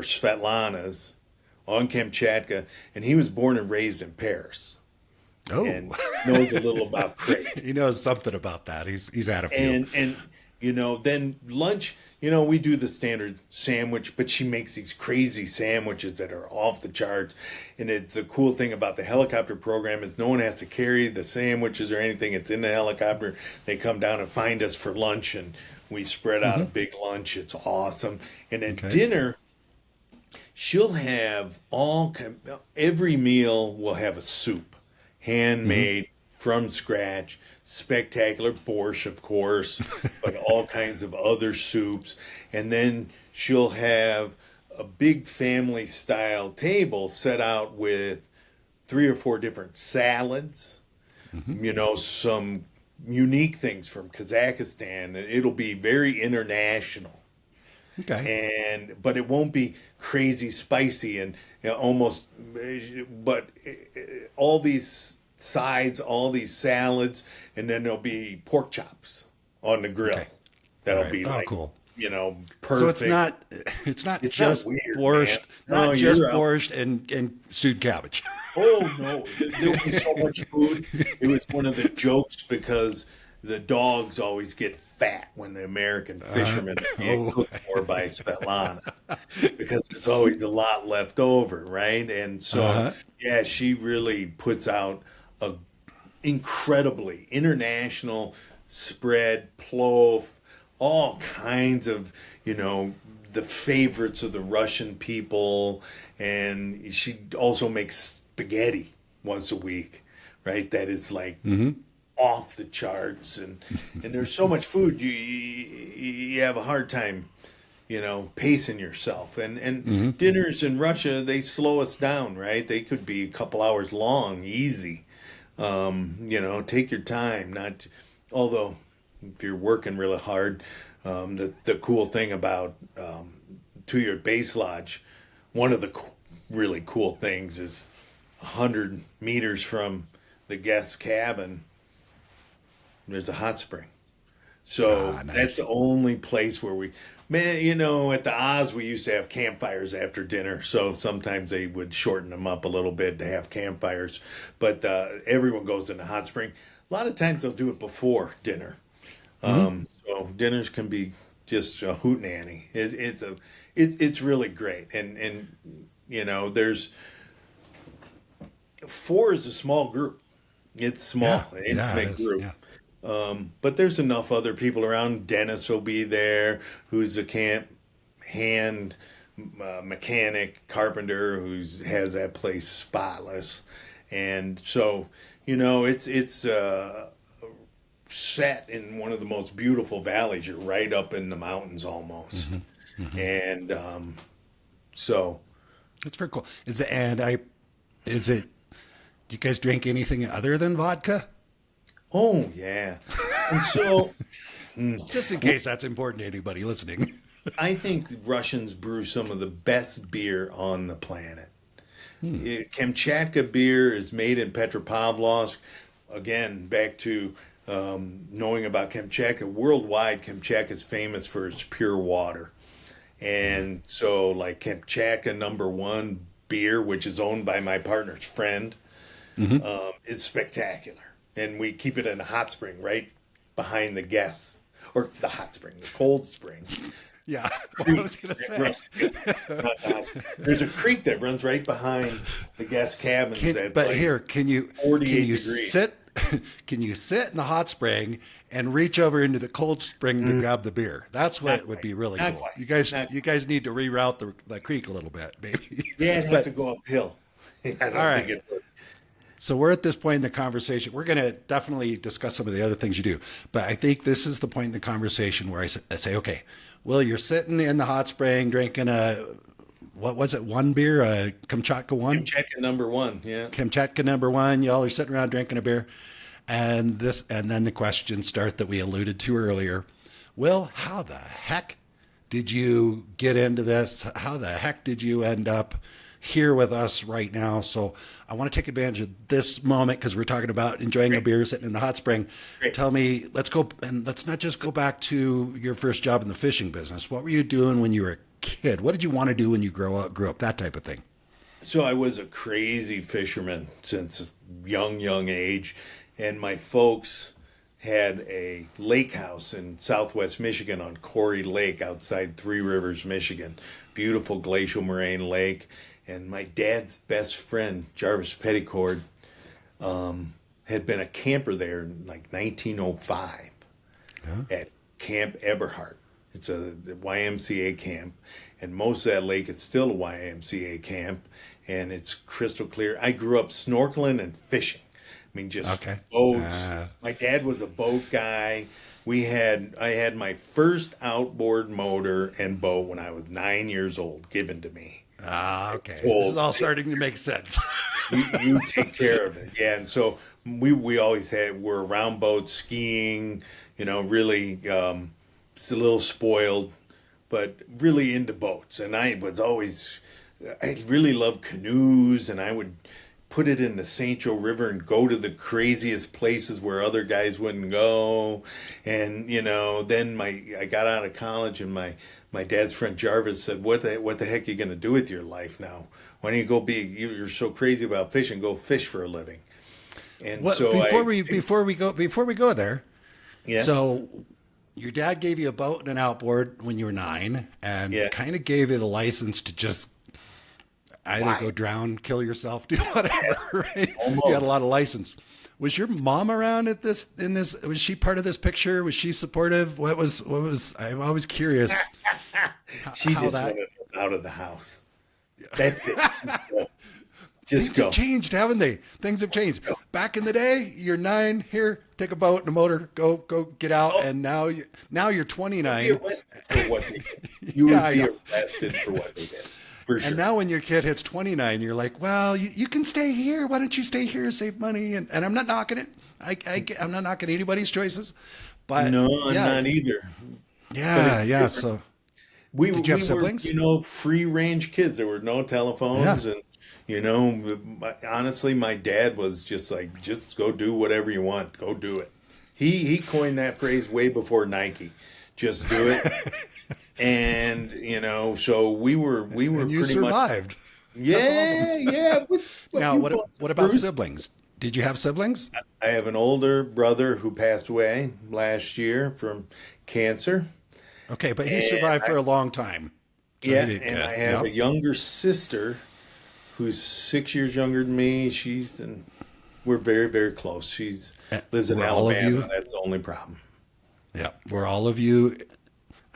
Svetlana's on Kamchatka. And he was born and raised in Paris. Oh, and knows a little about crepes. He knows something about that. He's had a few. And then lunch, we do the standard sandwich, but she makes these crazy sandwiches that are off the charts. And it's the cool thing about the helicopter program is no one has to carry the sandwiches or anything. It's in the helicopter. They come down and find us for lunch, and we spread out a big lunch. It's awesome. And at dinner, she'll have every meal will have a soup, handmade from scratch. Spectacular borscht, of course, but all kinds of other soups. And then she'll have a big family style table set out with 3 or 4 different salads, some unique things from Kazakhstan. It'll be very international. Okay. But it won't be crazy spicy and but all these sides, all these salads, and then there'll be pork chops on the grill. That'll be cool. perfect. So it's not It's just not weird, borscht, man. No, not just you're out. borscht and stewed cabbage. Oh no, there was so much food. It was one of the jokes because the dogs always get fat when the American fishermen get cooked for by Svetlana because there's always a lot left over, right? And so, yeah, she really puts out a incredibly international spread, plov, all kinds of, the favorites of the Russian people. And she also makes spaghetti once a week, right? That is like off the charts. And there's so much food, you have a hard time, pacing yourself. And dinners in Russia, they slow us down, right? They could be a couple hours long, easy. Take your time. Not, although if you're working really hard, the cool thing about Two Yurt Base Lodge, one of the really cool things is 100 meters from the guest cabin, there's a hot spring. So Nice. that's the only place where at the Oz, we used to have campfires after dinner. So sometimes they would shorten them up a little bit to have campfires. But everyone goes in the hot spring. A lot of times they'll do it before dinner. So dinners can be just a hootenanny. It's really great. And there's 4 is a small group. It's small, intimate group. Yeah. But there's enough other people around. Dennis will be there, who's a camp hand mechanic, carpenter, has that place spotless. And so, it's set in one of the most beautiful valleys. You're right up in the mountains almost. And so. It's very cool. Do you guys drink anything other than vodka? Oh, yeah. And so, just in case that's important to anybody listening. I think Russians brew some of the best beer on the planet. Kamchatka beer is made in Petropavlovsk. Again, back to knowing about Kamchatka. Worldwide, Kamchatka is famous for its pure water. And so, like Kamchatka #1 beer, which is owned by my partner's friend, it's spectacular. And we keep it in a hot spring right behind the guests. Or the hot spring, the cold spring. Yeah, what I was going to say. There's a creek that runs right behind the guest cabins. Can you sit in the hot spring and reach over into the cold spring to grab the beer? That's what would be really cool. Quite. You guys need to reroute the creek a little bit, maybe. Yeah, it'd have to go uphill. I don't think it would. So we're at this point in the conversation. We're going to definitely discuss some of the other things you do. But I think this is the point in the conversation where I say, okay, Will, you're sitting in the hot spring drinking what was it, one beer? A Kamchatka 1? Kamchatka #1, yeah. Kamchatka #1. Y'all are sitting around drinking a beer. And then the questions start that we alluded to earlier. Will, how the heck did you get into this? How the heck did you end up here with us right now? So I want to take advantage of this moment because we're talking about enjoying a beer sitting in the hot spring. Great. Tell me, let's not just go back to your first job in the fishing business. What were you doing when you were a kid? What did you want to do when you grew up, that type of thing? So I was a crazy fisherman since a young age. And my folks had a lake house in southwest Michigan on Quarry Lake outside Three Rivers, Michigan. Beautiful glacial moraine lake. And my dad's best friend, Jarvis Petticord, had been a camper there in like 1905 at Camp Eberhart. It's a YMCA camp. And most of that lake is still a YMCA camp. And it's crystal clear. I grew up snorkeling and fishing. I mean, just boats. My dad was a boat guy. I had my first outboard motor and boat when I was 9 years old, given to me. Okay. This is all starting to make sense. you take care of it. Yeah. And so we always were around boats, skiing, really just a little spoiled, but really into boats. And I really loved canoes, and I would put it in the St. Joe River and go to the craziest places where other guys wouldn't go. And, then I got out of college and my dad's friend Jarvis said, what the heck are you going to do with your life now? Why don't you go you're so crazy about fishing, go fish for a living. And before we go there. Yeah. So your dad gave you a boat and an outboard when you were 9 and kind of gave you the license to just either go drown, kill yourself, do whatever, right? Almost. You had a lot of license. Was your mom around was she part of this picture? Was she supportive? What was, I'm always curious. She just wanted us out of the house. That's it. Just Things have changed, haven't they? Things have changed. Back in the day, you're 9, here, take a boat and a motor, go get out, and now you're 29. You'd be arrested for what they did. You would be arrested for what they did. For sure. And now when your kid hits 29, you're like, well, you can stay here. Why don't you stay here, save money? And I'm not knocking it. I'm not knocking anybody's choices. But no, I'm not either. Yeah. So did you have siblings? Free range kids. There were no telephones. And, honestly, my dad was just like, just go do whatever you want. Go do it. He coined that phrase way before Nike. Just do it. And so we were and you pretty survived. Much, yeah. Now, what about siblings? Did you have siblings? I have an older brother who passed away last year from cancer. Okay, but he survived for a long time. So and I have a younger sister who's 6 years younger than me. We're very, very close. She lives in Alabama. That's the only problem. Yeah, were all of you?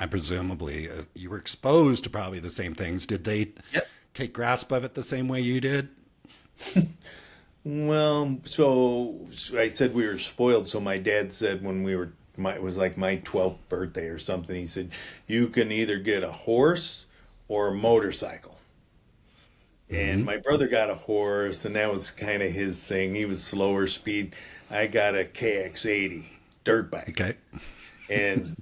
And presumably, you were exposed to probably the same things. Did they take grasp of it the same way you did? Well, so I said we were spoiled. So my dad said when it was like my 12th birthday or something, he said, you can either get a horse or a motorcycle. And my brother got a horse, and that was kind of his thing. He was slower speed. I got a KX80 dirt bike. Okay. And,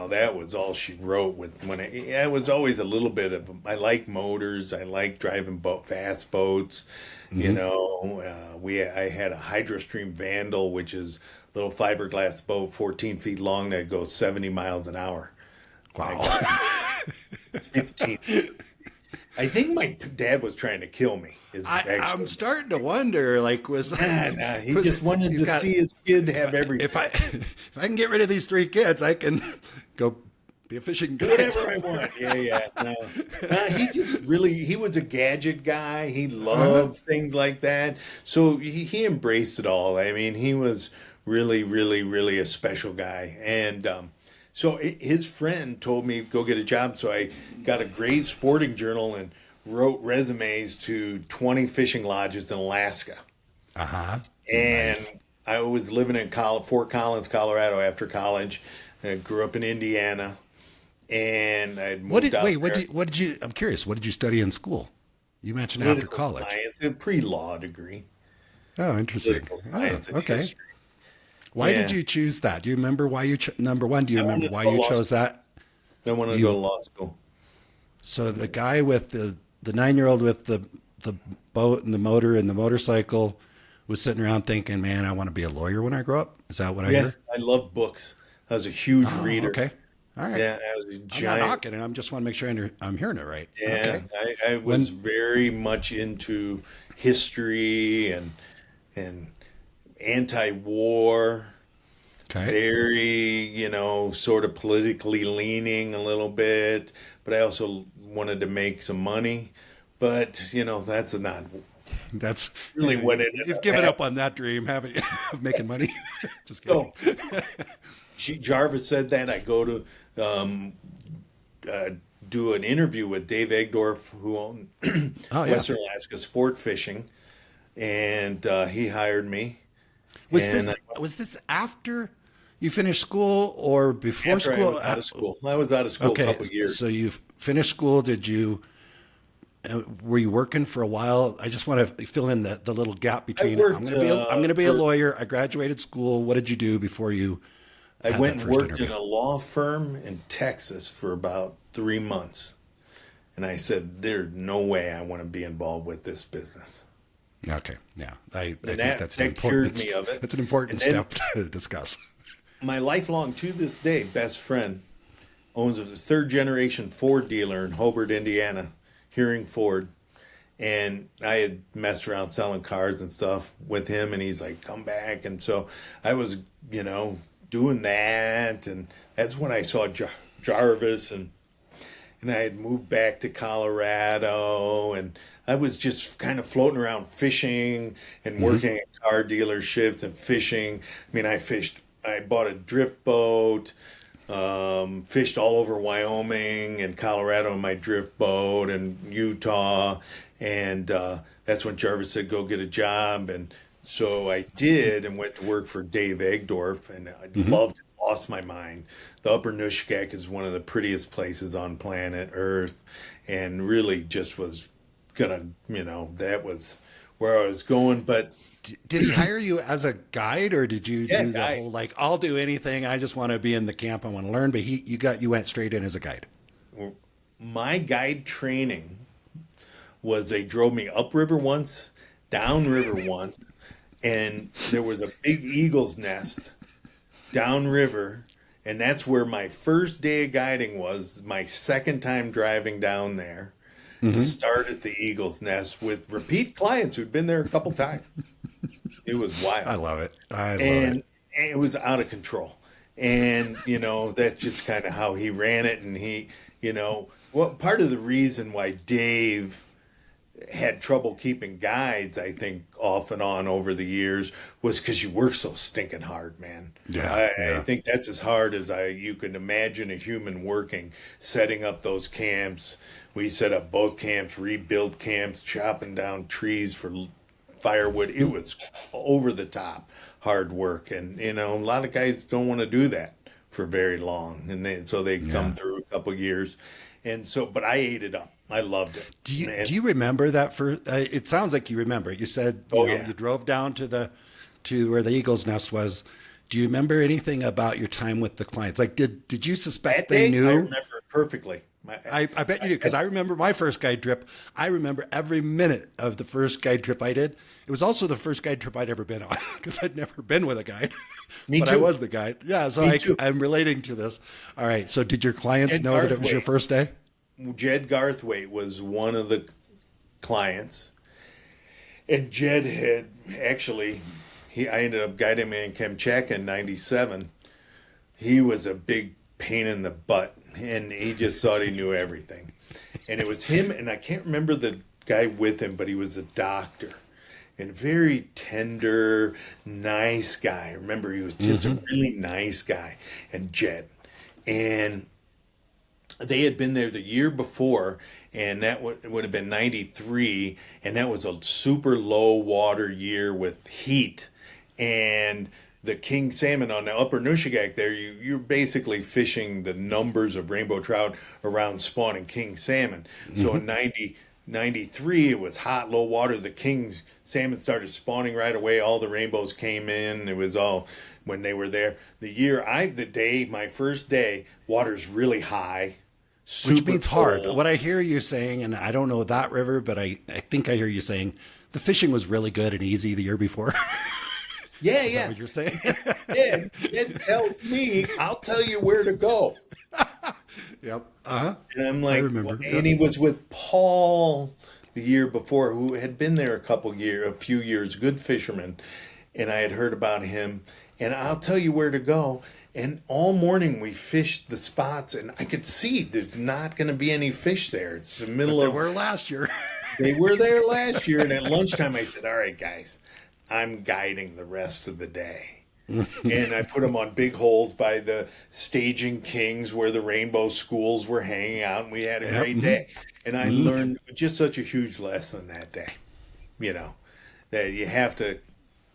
that was all she wrote with I was always a little bit of, I like motors. I like driving fast boats. I had a Hydrostream Vandal, which is a little fiberglass boat, 14 feet long that goes 70 miles an hour. Wow. 15. I think my dad was trying to kill me. I'm starting to wonder, he just wanted to see his kid have everything. If I can get rid of these 3 kids, I can go be a fishing guide. Whatever I want. Yeah. No, he was a gadget guy. He loved things like that. So he embraced it all. I mean, he was really, really, really a special guy. And so his friend told me go get a job. So I got a great sporting journal and wrote resumes to 20 fishing lodges in Alaska. And nice. I was living in Fort Collins, Colorado after college. I grew up in Indiana, and I moved out there. I'm curious, what did you study in school? You mentioned after college. Science, a pre-law degree. Oh, interesting. Science and okay. history. Why did you choose that? Do you remember why you number one? Do you remember why you chose that? I wanted to go to law school. So the guy with the 9-year-old with the boat and the motor and the motorcycle was sitting around thinking, man, I want to be a lawyer when I grow up. Is that what I hear? I love books. I was a huge reader. Okay. All right. Yeah, I was a giant. I'm not knocking it. I just want to make sure I'm hearing it right. Yeah, okay. I was very much into history and anti-war. Okay. Very, sort of politically leaning a little bit, but I also wanted to make some money. But, that's really what it is. You've given up on that dream, haven't you, of making money? Just kidding. Jarvis said that. I go to do an interview with Dave Egdorf, who owned Western Alaska Sport Fishing, and he hired me. Was this after you finished school or before after school? I was out of school. I was out of school a couple of years. So you finished school. Were you working for a while? I just want to fill in the little gap between. I'm going to be a lawyer. I graduated school. What did you do before you? I went and worked in a law firm in Texas for about 3 months, and I said, "There's no way I want to be involved with this business." Okay. Yeah. I think that, that's that an important, cured me of it. that's an important step to discuss. My lifelong, to this day, best friend owns a third generation Ford dealer in Hobart, Indiana, Hearing Ford. And I had messed around selling cars and stuff with him, and he's like, come back. And so I was, doing that. And that's when I saw Jarvis, and I had moved back to Colorado, and I was just kind of floating around fishing and working at car dealerships and fishing. I mean, I bought a drift boat, fished all over Wyoming and Colorado in my drift boat, and Utah. And that's when Jarvis said, go get a job. And so I did, and went to work for Dave Egdorf, and I loved it, lost my mind. The Upper Nushagak is one of the prettiest places on planet Earth, and really just was gonna, that was where I was going. But did he hire you as a guide, or did you do the whole, like, I'll do anything, I just want to be in the camp, I want to learn? But you went straight in as a guide. My guide training was they drove me upriver once, downriver once, and there was a big eagle's nest downriver, and that's where my first day of guiding was, my second time driving down there to start at the eagle's nest with repeat clients who'd been there a couple times. It was wild. I love it. And it was out of control. And, that's just kind of how he ran it. And he, part of the reason why Dave had trouble keeping guides, I think, off and on over the years, was because you work so stinking hard, man. I think that's as hard as you can imagine a human working, setting up those camps. We set up both camps, rebuilt camps, chopping down trees for firewood. It was over the top hard work. And, a lot of guys don't want to do that for very long. And so they come through a couple years. And so, but I ate it up. I loved it. Do you remember that first? It sounds like you remember. You said you drove down to where the eagle's nest was. Do you remember anything about your time with the clients? Like, did you suspect they knew? I remember it perfectly. I bet you do, because I remember my first guide trip. I remember every minute of the first guide trip I did. It was also the first guide trip I'd ever been on, because I'd never been with a guide. Me but too. I was the guide. Yeah, so I'm relating to this. All right, so did your clients know that it was your first day? Jed Garthwaite was one of the clients, and Jed had actually, I ended up guiding him in Kamchatka in '97. He was a big pain in the butt, and he just thought he knew everything. And it was him, and I can't remember the guy with him, but he was a doctor, and very tender, nice guy. Remember, he was just a really nice guy, and Jed. And they had been there the year before, and that would have been '93, and that was a super low water year with heat. And the king salmon on the Upper Nushagak there, you're basically fishing the numbers of rainbow trout around spawning king salmon. So in '93, it was hot, low water. The king salmon started spawning right away. All the rainbows came in. It was all when they were there. My first day, water's really high. Which means hard. What I hear you saying, and I don't know that river, but I think I hear you saying the fishing was really good and easy the year before. Is that what you're saying? It tells me, I'll tell you where to go. Yep. And I'm like, I remember. And he was with Paul the year before, who had been there a few years, good fisherman. And I had heard about him, and I'll tell you where to go. And all morning we fished the spots, and I could see there's not going to be any fish there. It's the middle of. They were last year. They were there last year, and at lunchtime I said, all right, guys, I'm guiding the rest of the day. And I put them on big holes by the staging kings where the rainbow schools were hanging out, and we had a great day. And I learned just such a huge lesson that day, that you have to,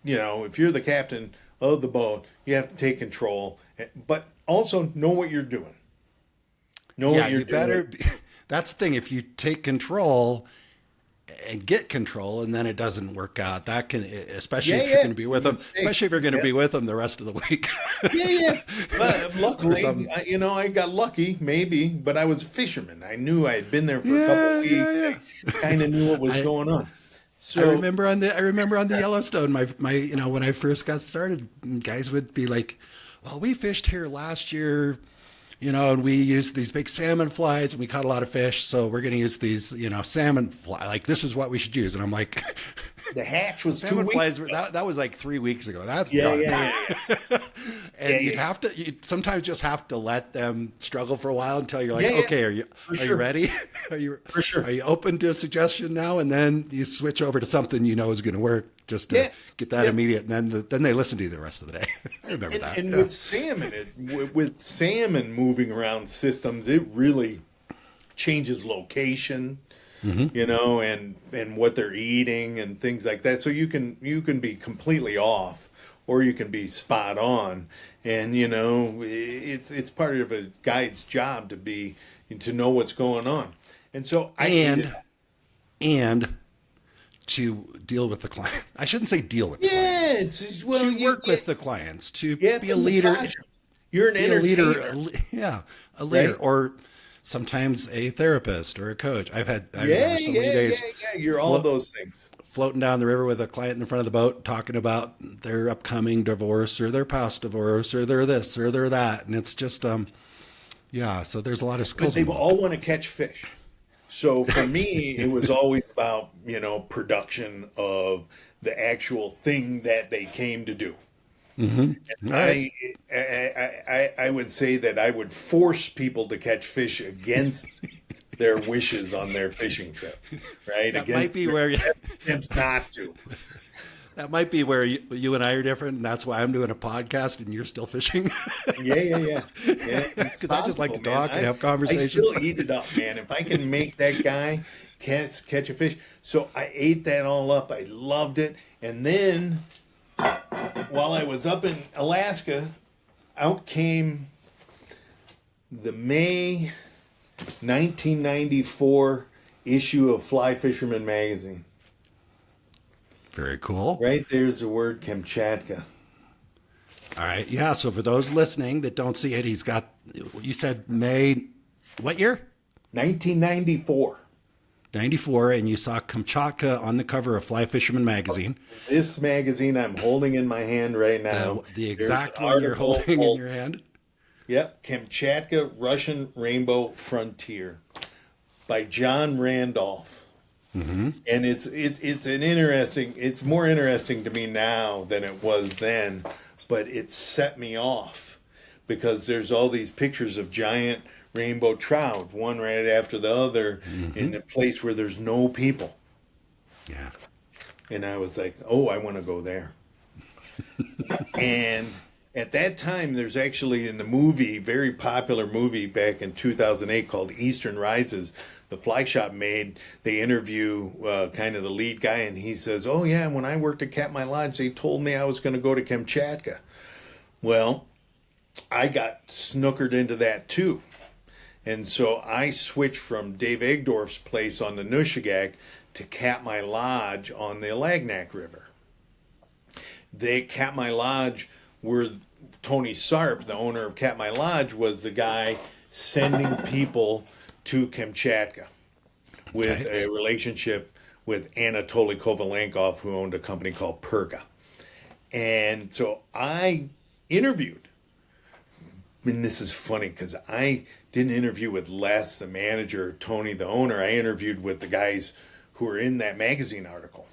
if you're the captain of the boat, you have to take control, but also know what you're doing. That's the thing. If you take control and get control, and then it doesn't work out, that can, especially if you're going to be with them, the rest of the week. But luckily, I got lucky, maybe, but I was a fisherman. I knew I had been there for a couple of weeks. I kind of knew what was going on. So I remember on the Yellowstone, my when I first got started, guys would be like, "Well, we fished here last year, and we used these big salmon flies and we caught a lot of fish, so we're going to use these, salmon fly. Like this is what we should use." And I'm like, the hatch was salmon 2 weeks flies. ago. That was like 3 weeks ago. That's Yeah, done. yeah. And Yeah, you sometimes just have to let them struggle for a while until you're like, Yeah, yeah. okay, are you sure. ready? Are you For sure. Are you open to a suggestion now? And then you switch over to something you know is going to work, just to get that immediate. And then they listen to you the rest of the day. I remember that. And with salmon, with salmon moving around systems, it really changes location, and what they're eating and things like that. So you can be completely off, or you can be spot on. And it's part of a guide's job to know what's going on. And so and to deal with the client. I shouldn't say deal with the clients. To work with the clients, to be a to leader. massage 'em. You're an entertainer. A leader, Right? or sometimes a therapist or a coach. I remember so many yeah, days You're all those things. floating down the river with a client in the front of the boat talking about their upcoming divorce or their past divorce or their this or their that. And it's just, so there's a lot of But skills they involved. all want to catch fish. So for me, it was always about, production of the actual thing that they came to do. Mm-hmm. And I would say that I would force people to catch fish against their wishes on their fishing trip, right? That might be where attempts not to. that might be where you and I are different, and that's why I'm doing a podcast and you're still fishing. Yeah. Because I just like to talk and have conversations. I still eat it up, man. If I can make that guy catch a fish. So I ate that all up. I loved it. And then while I was up in Alaska, out came the May 1994 issue of Fly Fisherman magazine. Very cool. Right there's the word Kamchatka. All right. Yeah. So for those listening that don't see it, he's got, you said May, what year? 1994. 94. And you saw Kamchatka on the cover of Fly Fisherman magazine. This magazine I'm holding in my hand right now. The exact There's an one you're article holding in called- your hand. Yep, Kamchatka Russian Rainbow Frontier by John Randolph. Mm-hmm. And it's more interesting to me now than it was then, but it set me off because there's all these pictures of giant rainbow trout, one right after the other, in a place where there's no people. Yeah. And I was like, oh, I want to go there. And at that time, there's actually in the movie, very popular movie back in 2008 called Eastern Rises, the Fly Shop made, they interview kind of the lead guy, and he says, oh yeah, when I worked at Katmai Lodge, they told me I was going to go to Kamchatka. Well, I got snookered into that too. And so I switched from Dave Egdorf's place on the Nushagak to Katmai Lodge on the Alagnak River. Katmai Lodge were Tony Sarp, the owner of Katmai Lodge, was the guy sending people to Kamchatka with a relationship with Anatoly Kovalenkov, who owned a company called Perga. And so I interviewed. And this is funny because I didn't interview with Les, the manager, Tony, the owner. I interviewed with the guys who were in that magazine article.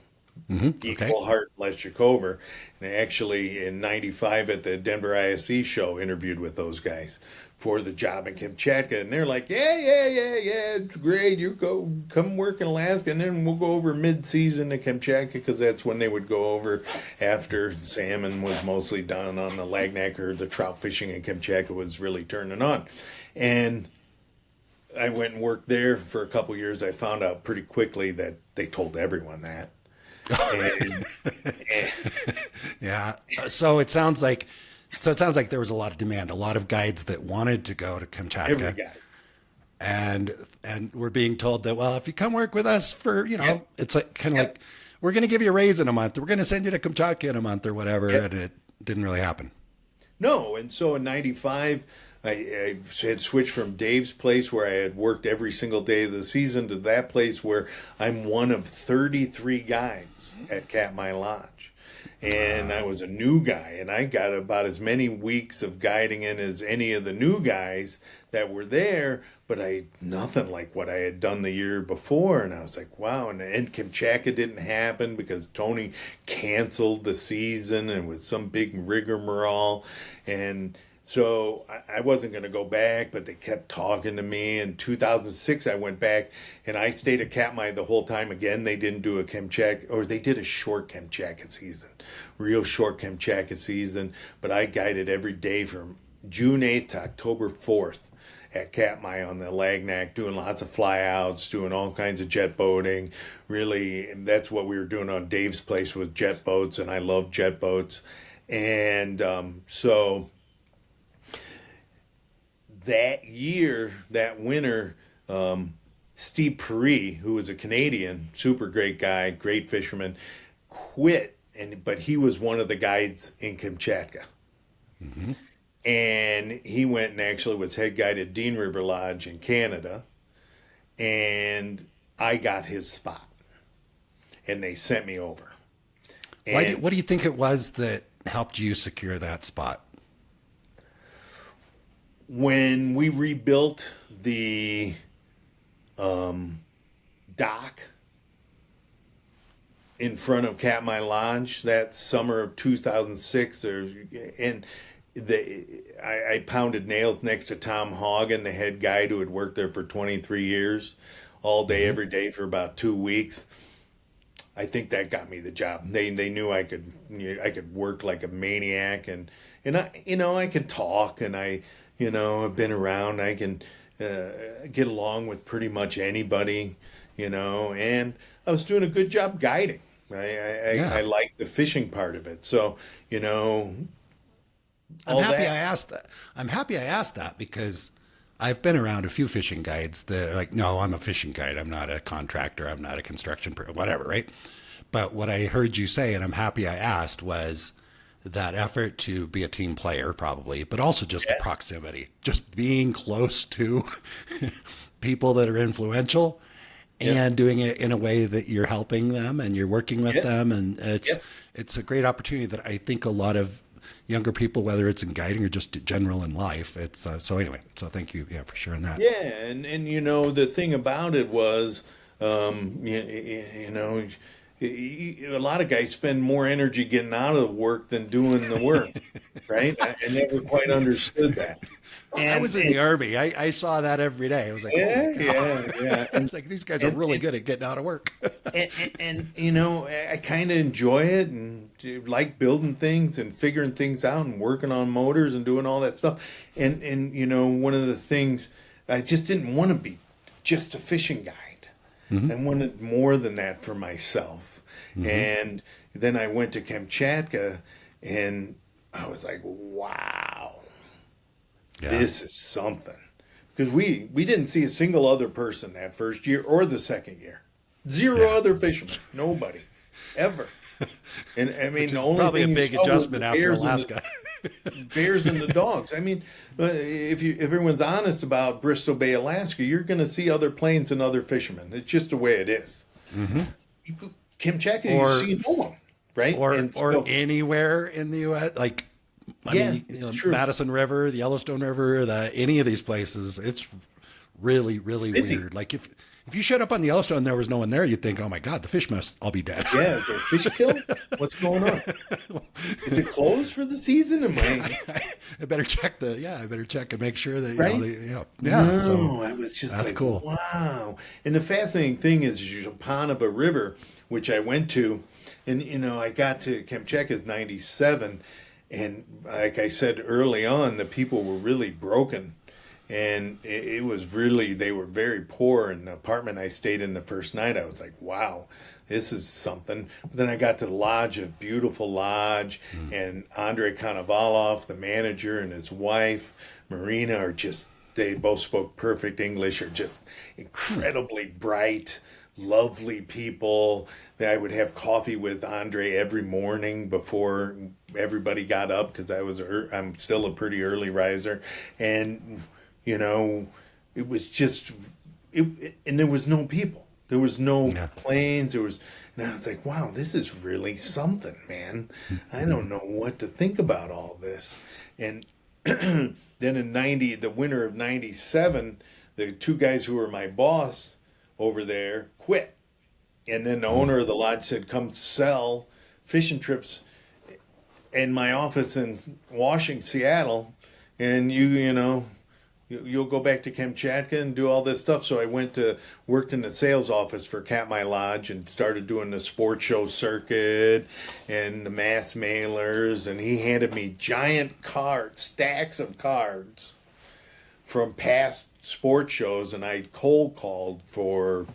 Equal Heart, Les Jacober. And I actually, in 95 at the Denver ISE show, interviewed with those guys for the job in Kamchatka. And they're like, yeah, it's great. Come work in Alaska, and then we'll go over mid-season to Kamchatka, because that's when they would go over after salmon was mostly done on the Lagnak, or the trout fishing in Kamchatka was really turning on. And I went and worked there for a couple years. I found out pretty quickly that they told everyone that. Yeah. So it sounds like there was a lot of demand, a lot of guides that wanted to go to Kamchatka. Every guy. And we're being told that, well, if you come work with us for, it's like kind of like, we're going to give you a raise in a month. We're going to send you to Kamchatka in a month or whatever. And it didn't really happen. No. And so in 95, I had switched from Dave's place where I had worked every single day of the season to that place where I'm one of 33 guides at Katmai Lodge. And I was a new guy, and I got about as many weeks of guiding in as any of the new guys that were there, but nothing like what I had done the year before. And I was like, wow. And Kamchatka didn't happen because Tony canceled the season, and it was some big rigmarole. And so I wasn't going to go back, but they kept talking to me. In 2006, I went back, and I stayed at Katmai the whole time. Again, they didn't do a Kamchatka, or they did a short Kamchatka season, real short Kamchatka season. But I guided every day from June 8th to October 4th at Katmai on the Lagnac, doing lots of flyouts, doing all kinds of jet boating. Really, that's what we were doing on Dave's place with jet boats, and I love jet boats. And so that year, that winter, Steve Perry, who was a Canadian, super great guy, great fisherman, quit, but he was one of the guides in Kamchatka. Mm-hmm. And he went and actually was head guide at Dean River Lodge in Canada, and I got his spot, and they sent me over. What do you think it was that helped you secure that spot? When we rebuilt the dock in front of Katmai Lodge that summer of 2006, I pounded nails next to Tom Hagen, the head guide who had worked there for 23 years, all day, every day for about 2 weeks. I think that got me the job. They knew I could work like a maniac, and I can talk, and I've been around. I can get along with pretty much anybody, and I was doing a good job guiding. I like the fishing part of it. So, I'm happy I asked that because I've been around a few fishing guides that are like, no, I'm a fishing guide. I'm not a contractor. I'm not a construction whatever, right? But what I heard you say, and I'm happy I asked, was that effort to be a team player probably, but also just the proximity, just being close to people that are influential and doing it in a way that you're helping them and you're working with them. And it's a great opportunity that I think a lot of younger people, whether it's in guiding or just general in life, it's so anyway, so thank you for sharing that. The thing about it was a lot of guys spend more energy getting out of work than doing the work. Right? I never quite understood that. I was in the Army. I saw that every day. I was like, yeah. And like, these guys are really good at getting out of work. I kind of enjoy it and like building things and figuring things out and working on motors and doing all that stuff. And one of the things, I just didn't want to be just a fishing guide. Mm-hmm. I wanted more than that for myself. Mm-hmm. And then I went to Kamchatka, and I was like, wow. This is something. Because we didn't see a single other person that first year or the second year. Zero other fishermen. Nobody. Ever. And I mean, the only probably thing a big adjustment after Alaska. Bears and the dogs. I mean, if everyone's honest about Bristol Bay, Alaska, you're going to see other planes and other fishermen. It's just the way it is. Mm-hmm. Kamchatka, you see no one, right? Or anywhere in the U.S., like... Madison River, the Yellowstone River, any of these places, it's really, really weird. Like if you showed up on the Yellowstone and there was no one there, you'd think, oh my God, the fish must all be dead. Yeah, is there a fish kill? What's going on? Is it closed for the season? I better check and make sure that, No, I was just that's like, cool. Wow. And the fascinating thing is Jupanova River, which I went to, and, I got to Kamchatka's 97. And like I said early on, the people were really broken. And it was really, they were very poor. In the apartment I stayed in the first night, I was like, wow, this is something. But then I got to the lodge, a beautiful lodge. And Andrei Konovalov, the manager, and his wife, Marina, they both spoke perfect English, are just incredibly bright, lovely people. That I would have coffee with Andre every morning before everybody got up because I'm still a pretty early riser, and you know, it was just and there was no people, there was no planes, there was. And I was like, wow, this is really something, man. I don't know what to think about all this. And then in the winter of 97, the two guys who were my boss over there quit. And then the owner of the lodge said, come sell fishing trips in my office in Washington, Seattle. And you'll go back to Kamchatka and do all this stuff. So I worked in the sales office for Katmai Lodge and started doing the sports show circuit and the mass mailers. And he handed me giant cards, stacks of cards from past sports shows. And I cold called for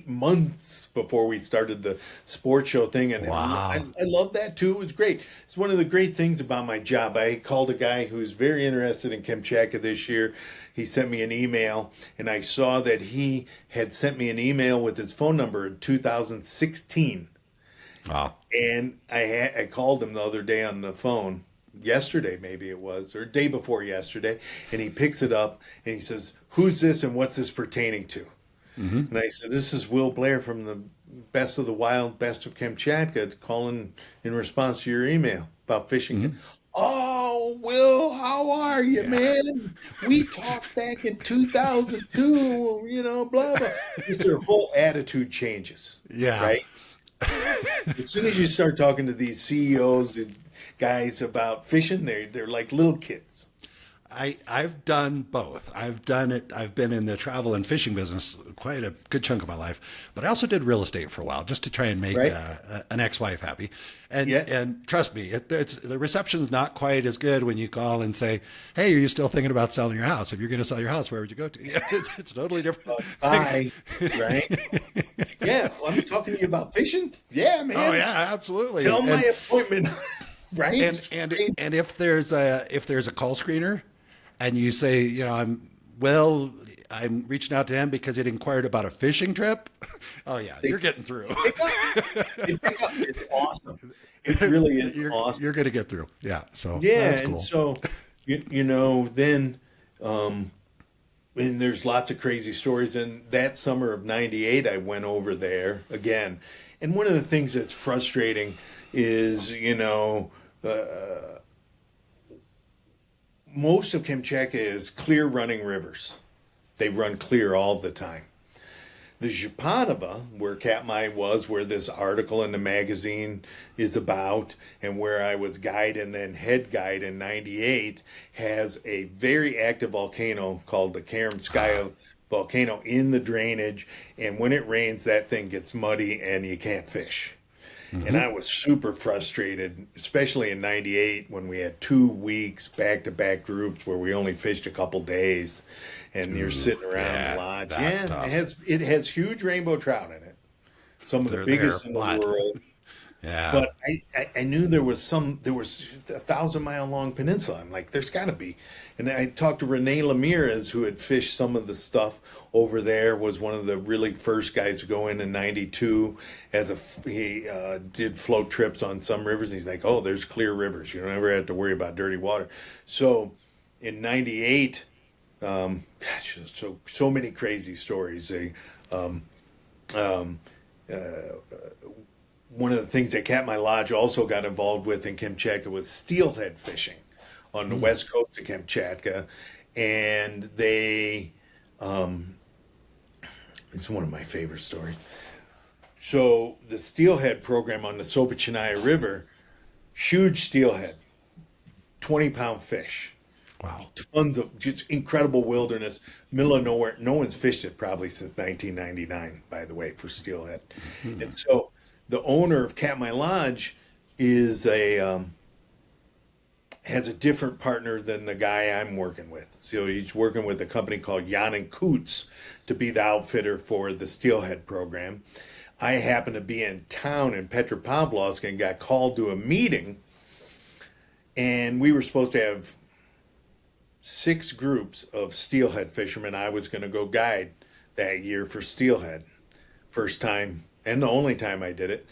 months before we started the sports show thing. And wow. I love that too. It was great. It's one of the great things about my job. I called a guy who's very interested in Kamchatka this year. He sent me an email, and I saw that he had sent me an email with his phone number in 2016. Wow. And I called him the other day on the phone, yesterday maybe it was, or day before yesterday, and he picks it up and he says, who's this and what's this pertaining to? Mm-hmm. And I said, this is Will Blair from the Best of the Wild, Best of Kamchatka, calling in response to your email about fishing. Mm-hmm. Oh, Will, how are you, man? We talked back in 2002, blah, blah. Their whole attitude changes. Yeah. Right? As soon as you start talking to these CEOs and guys about fishing, they're like little kids. I've done both. I've been in the travel and fishing business quite a good chunk of my life, but I also did real estate for a while just to try and make an ex-wife happy. And trust me, the reception's not quite as good when you call and say, hey, are you still thinking about selling your house? If you're going to sell your house, where would you go to? It's totally different. Bye. Right? Yeah. Well, I'm talking to you about fishing. Yeah, man. Oh yeah, absolutely. Tell my appointment. Right. And if there's a call screener, and you say, I'm reaching out to him because he'd inquired about a fishing trip. Oh yeah, you're getting through. It's awesome. It really is awesome. You're going to get through. Yeah. So yeah, that's cool. And so then and there's lots of crazy stories. And that summer of '98, I went over there again. And one of the things that's frustrating is most of Kamchatka is clear running rivers. They run clear all the time. The Zhupanova, where Katmai was, where this article in the magazine is about, and where I was guide and then head guide in '98, has a very active volcano called the Kamchatka volcano in the drainage. And when it rains, that thing gets muddy and you can't fish. Mm-hmm. And I was super frustrated, especially in '98 when we had 2 weeks back-to-back groups where we only fished a couple days, and you're sitting around the lodge. Yeah, it has huge rainbow trout in it, some of the biggest in the world. Yeah, but I knew there was a 1,000-mile long peninsula. I'm like, there's got to be. And I talked to Rene Ramirez, who had fished some of the stuff over there, was one of the really first guys to go in '92. He did float trips on some rivers. And he's like, oh, there's clear rivers. You don't ever have to worry about dirty water. So in '98, so many crazy stories. One of the things that Katmai Lodge also got involved with in Kamchatka was steelhead fishing on the west coast of Kamchatka. And they, it's one of my favorite stories. So the steelhead program on the Sobochanaya River, huge steelhead, 20-pound fish. Wow. Tons of just incredible wilderness, middle of nowhere. No one's fished it probably since 1999, by the way, for steelhead. Mm-hmm. And so the owner of Katmai Lodge has a different partner than the guy I'm working with. So he's working with a company called Jan and Coots to be the outfitter for the steelhead program. I happened to be in town in Petropavlovsk and got called to a meeting, and we were supposed to have 6 groups of steelhead fishermen. I was going to go guide that year for steelhead first time and the only time I did it.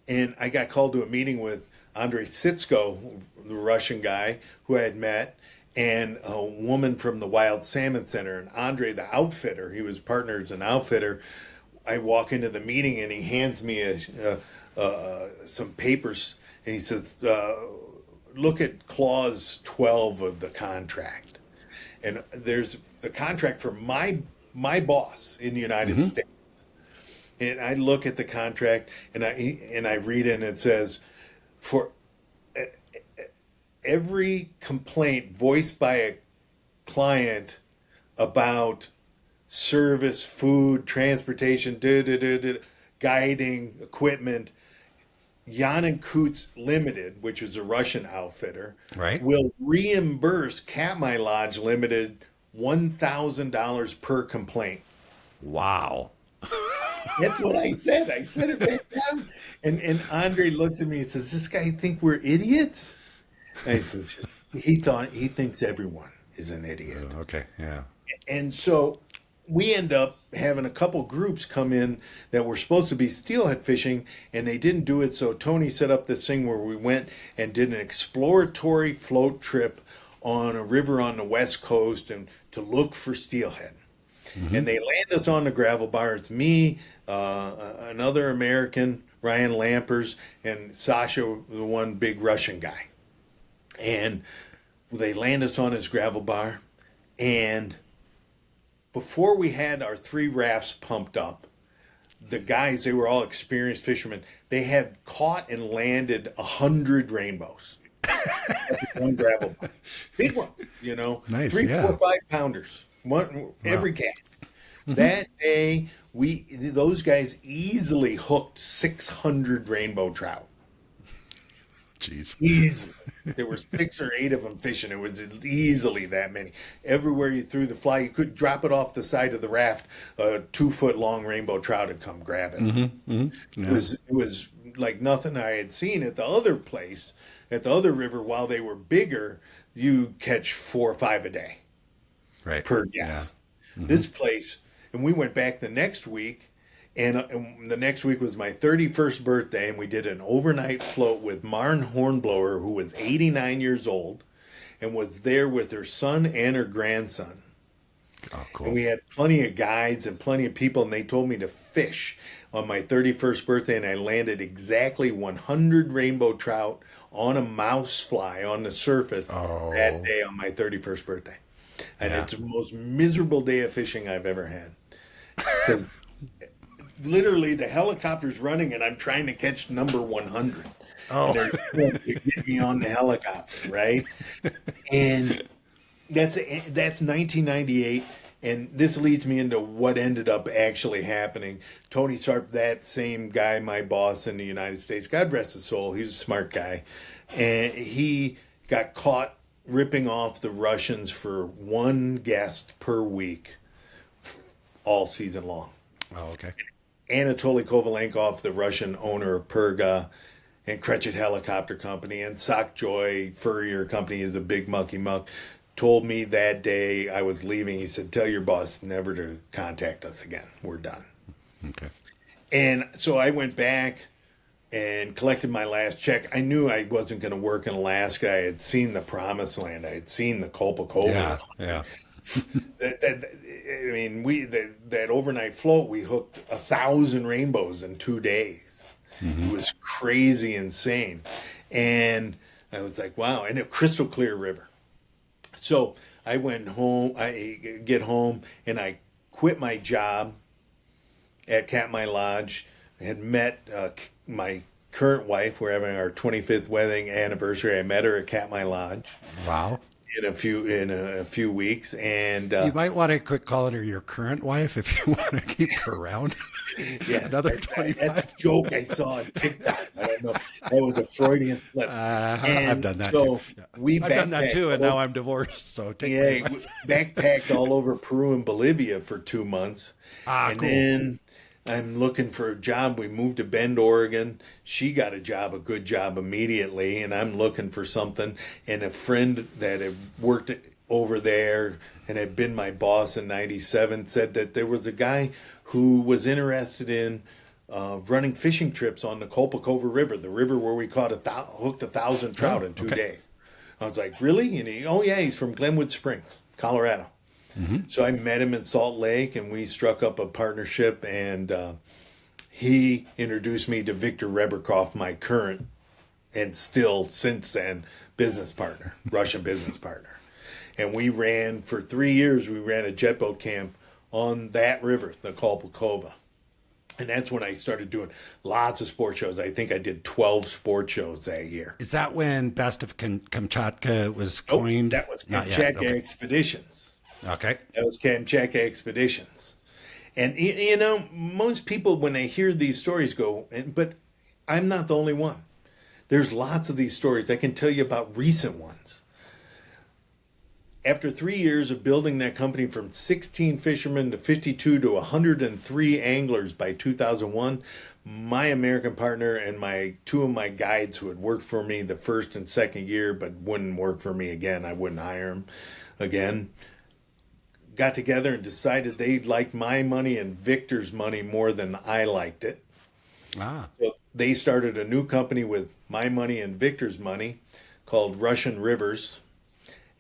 And I got called to a meeting with Andrei Sitsko, the Russian guy who I had met, and a woman from the Wild Salmon Center. And Andre, the outfitter, he was partners and outfitter. I walk into the meeting and he hands me some papers and he says, look at clause 12 of the contract. And there's the contract for my boss in the United States. And I look at the contract and I read it and it says, for every complaint voiced by a client about service, food, transportation, guiding, equipment, Jan and Kutz Limited, which is a Russian outfitter, right, will reimburse Katmai Lodge Limited $1,000 per complaint. Wow. That's what I said. I said it back down. And Andre looked at me and says, "This guy think we're idiots?" I said, he thinks everyone is an idiot. Okay, yeah. And so we end up having a couple groups come in that were supposed to be steelhead fishing, and they didn't do it. So Tony set up this thing where we went and did an exploratory float trip on a river on the West Coast and to look for steelhead. And they land us on the gravel bar. It's me, another American, Ryan Lampers, and Sasha, the one big Russian guy. And they land us on his gravel bar. And before we had our 3 rafts pumped up, the guys, they were all experienced fishermen. They had caught and landed 100 rainbows. One gravel bar. Big ones, Nice, 3, yeah. 4, 5 pounders. One every cast. That day, those guys easily hooked 600 rainbow trout. Jeez. Easily. There were 6 or 8 of them fishing. It was easily that many. Everywhere you threw the fly, you could drop it off the side of the raft. A 2-foot-long rainbow trout would come grab it. Yeah. It was like nothing I had seen at the other place, at the other river. While they were bigger, you catch 4 or 5 a day. Right. Per guest. Yeah. This place, and we went back the next week, and the next week was my 31st birthday, and we did an overnight float with Marn Hornblower, who was 89 years old, and was there with her son and her grandson. Oh, cool. And we had plenty of guides and plenty of people, and they told me to fish on my 31st birthday, and I landed exactly 100 rainbow trout on a mouse fly on the surface that day on my 31st birthday. And it's the most miserable day of fishing I've ever had. Because literally the helicopter's running and I'm trying to catch number 100. And they're trying to get me on the helicopter, right? And that's 1998. And this leads me into what ended up actually happening. Tony Sarp, that same guy, my boss in the United States, God rest his soul, he's a smart guy. And he got caught ripping off the Russians for 1 guest per week all season long. Oh, okay. Anatoly Kovalenkov, the Russian owner of Perga, and Cretchet Helicopter Company, and Sockjoy Furrier Company is a big mucky muck, told me that day I was leaving, he said, "Tell your boss never to contact us again. We're done." Okay. And so I went back and collected my last check. I knew I wasn't going to work in Alaska. I had seen the Promised Land. I had seen the Kolpakova. Yeah. I mean, that overnight float, we hooked 1,000 rainbows in 2 days. It was crazy, insane. And I was like, wow. And a crystal clear river. So I went home, I get home, and I quit my job at Katmai Lodge. I had met my current wife. We're having our 25th wedding anniversary. I met her at Katmai Lodge. Wow. In a few weeks, and you might want to quit calling her your current wife if you want to keep her around. Yeah, another 25. That's a joke I saw on TikTok. I don't know. That was a Freudian slip. I've done that so too. Yeah. I've done that too, and now I'm divorced. So backpacked all over Peru and Bolivia for 2 months, and cool. Then I'm looking for a job. We moved to Bend, Oregon. She got a good job immediately, and I'm looking for something. And a friend that had worked over there and had been my boss in 97, said that there was a guy who was interested in running fishing trips on the Colpacova River, the river where we caught hooked 1,000 trout in 2 days. I was like, really? And he's from Glenwood Springs, Colorado. So I met him in Salt Lake, and we struck up a partnership, and he introduced me to Victor Reberkov, my current and still since then business partner, Russian business partner. And we ran for 3 years, we ran a jet boat camp on that river, the Kolpakova. And that's when I started doing lots of sport shows. I think I did 12 sport shows that year. Is that when Best of Kamchatka was coined? That was Kamchatka Expeditions. Okay. That was Kamchatka Expeditions. And, most people, when they hear these stories, go, but I'm not the only one. There's lots of these stories. I can tell you about recent ones. After 3 years of building that company from 16 fishermen to 52 to 103 anglers by 2001, my American partner and two of my guides who had worked for me the first and second year but wouldn't work for me again, I wouldn't hire them again, got together and decided they liked my money and Victor's money more than I liked it. So they started a new company with my money and Victor's money called Russian Rivers.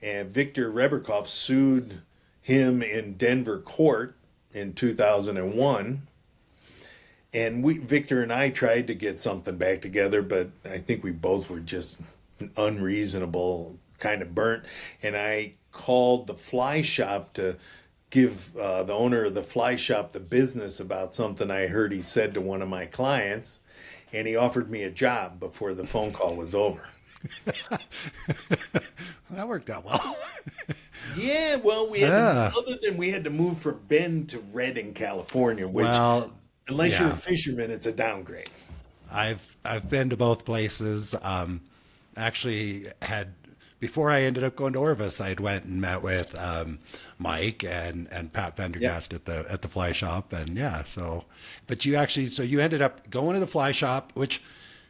And Victor Reberkov sued him in Denver court in 2001. And Victor and I tried to get something back together, but I think we both were just unreasonable, kind of burnt. And I called the fly shop to give the owner of the fly shop the business about something I heard he said to one of my clients. And he offered me a job before the phone call was over. That worked out well. Yeah, well, we had to move from Bend to Redding, California, which unless you're a fisherman, it's a downgrade. I've been to both places. Actually had before I ended up going to Orvis, I went and met with Mike and Pat Pendergast at the fly shop, and but you ended up going to the fly shop, which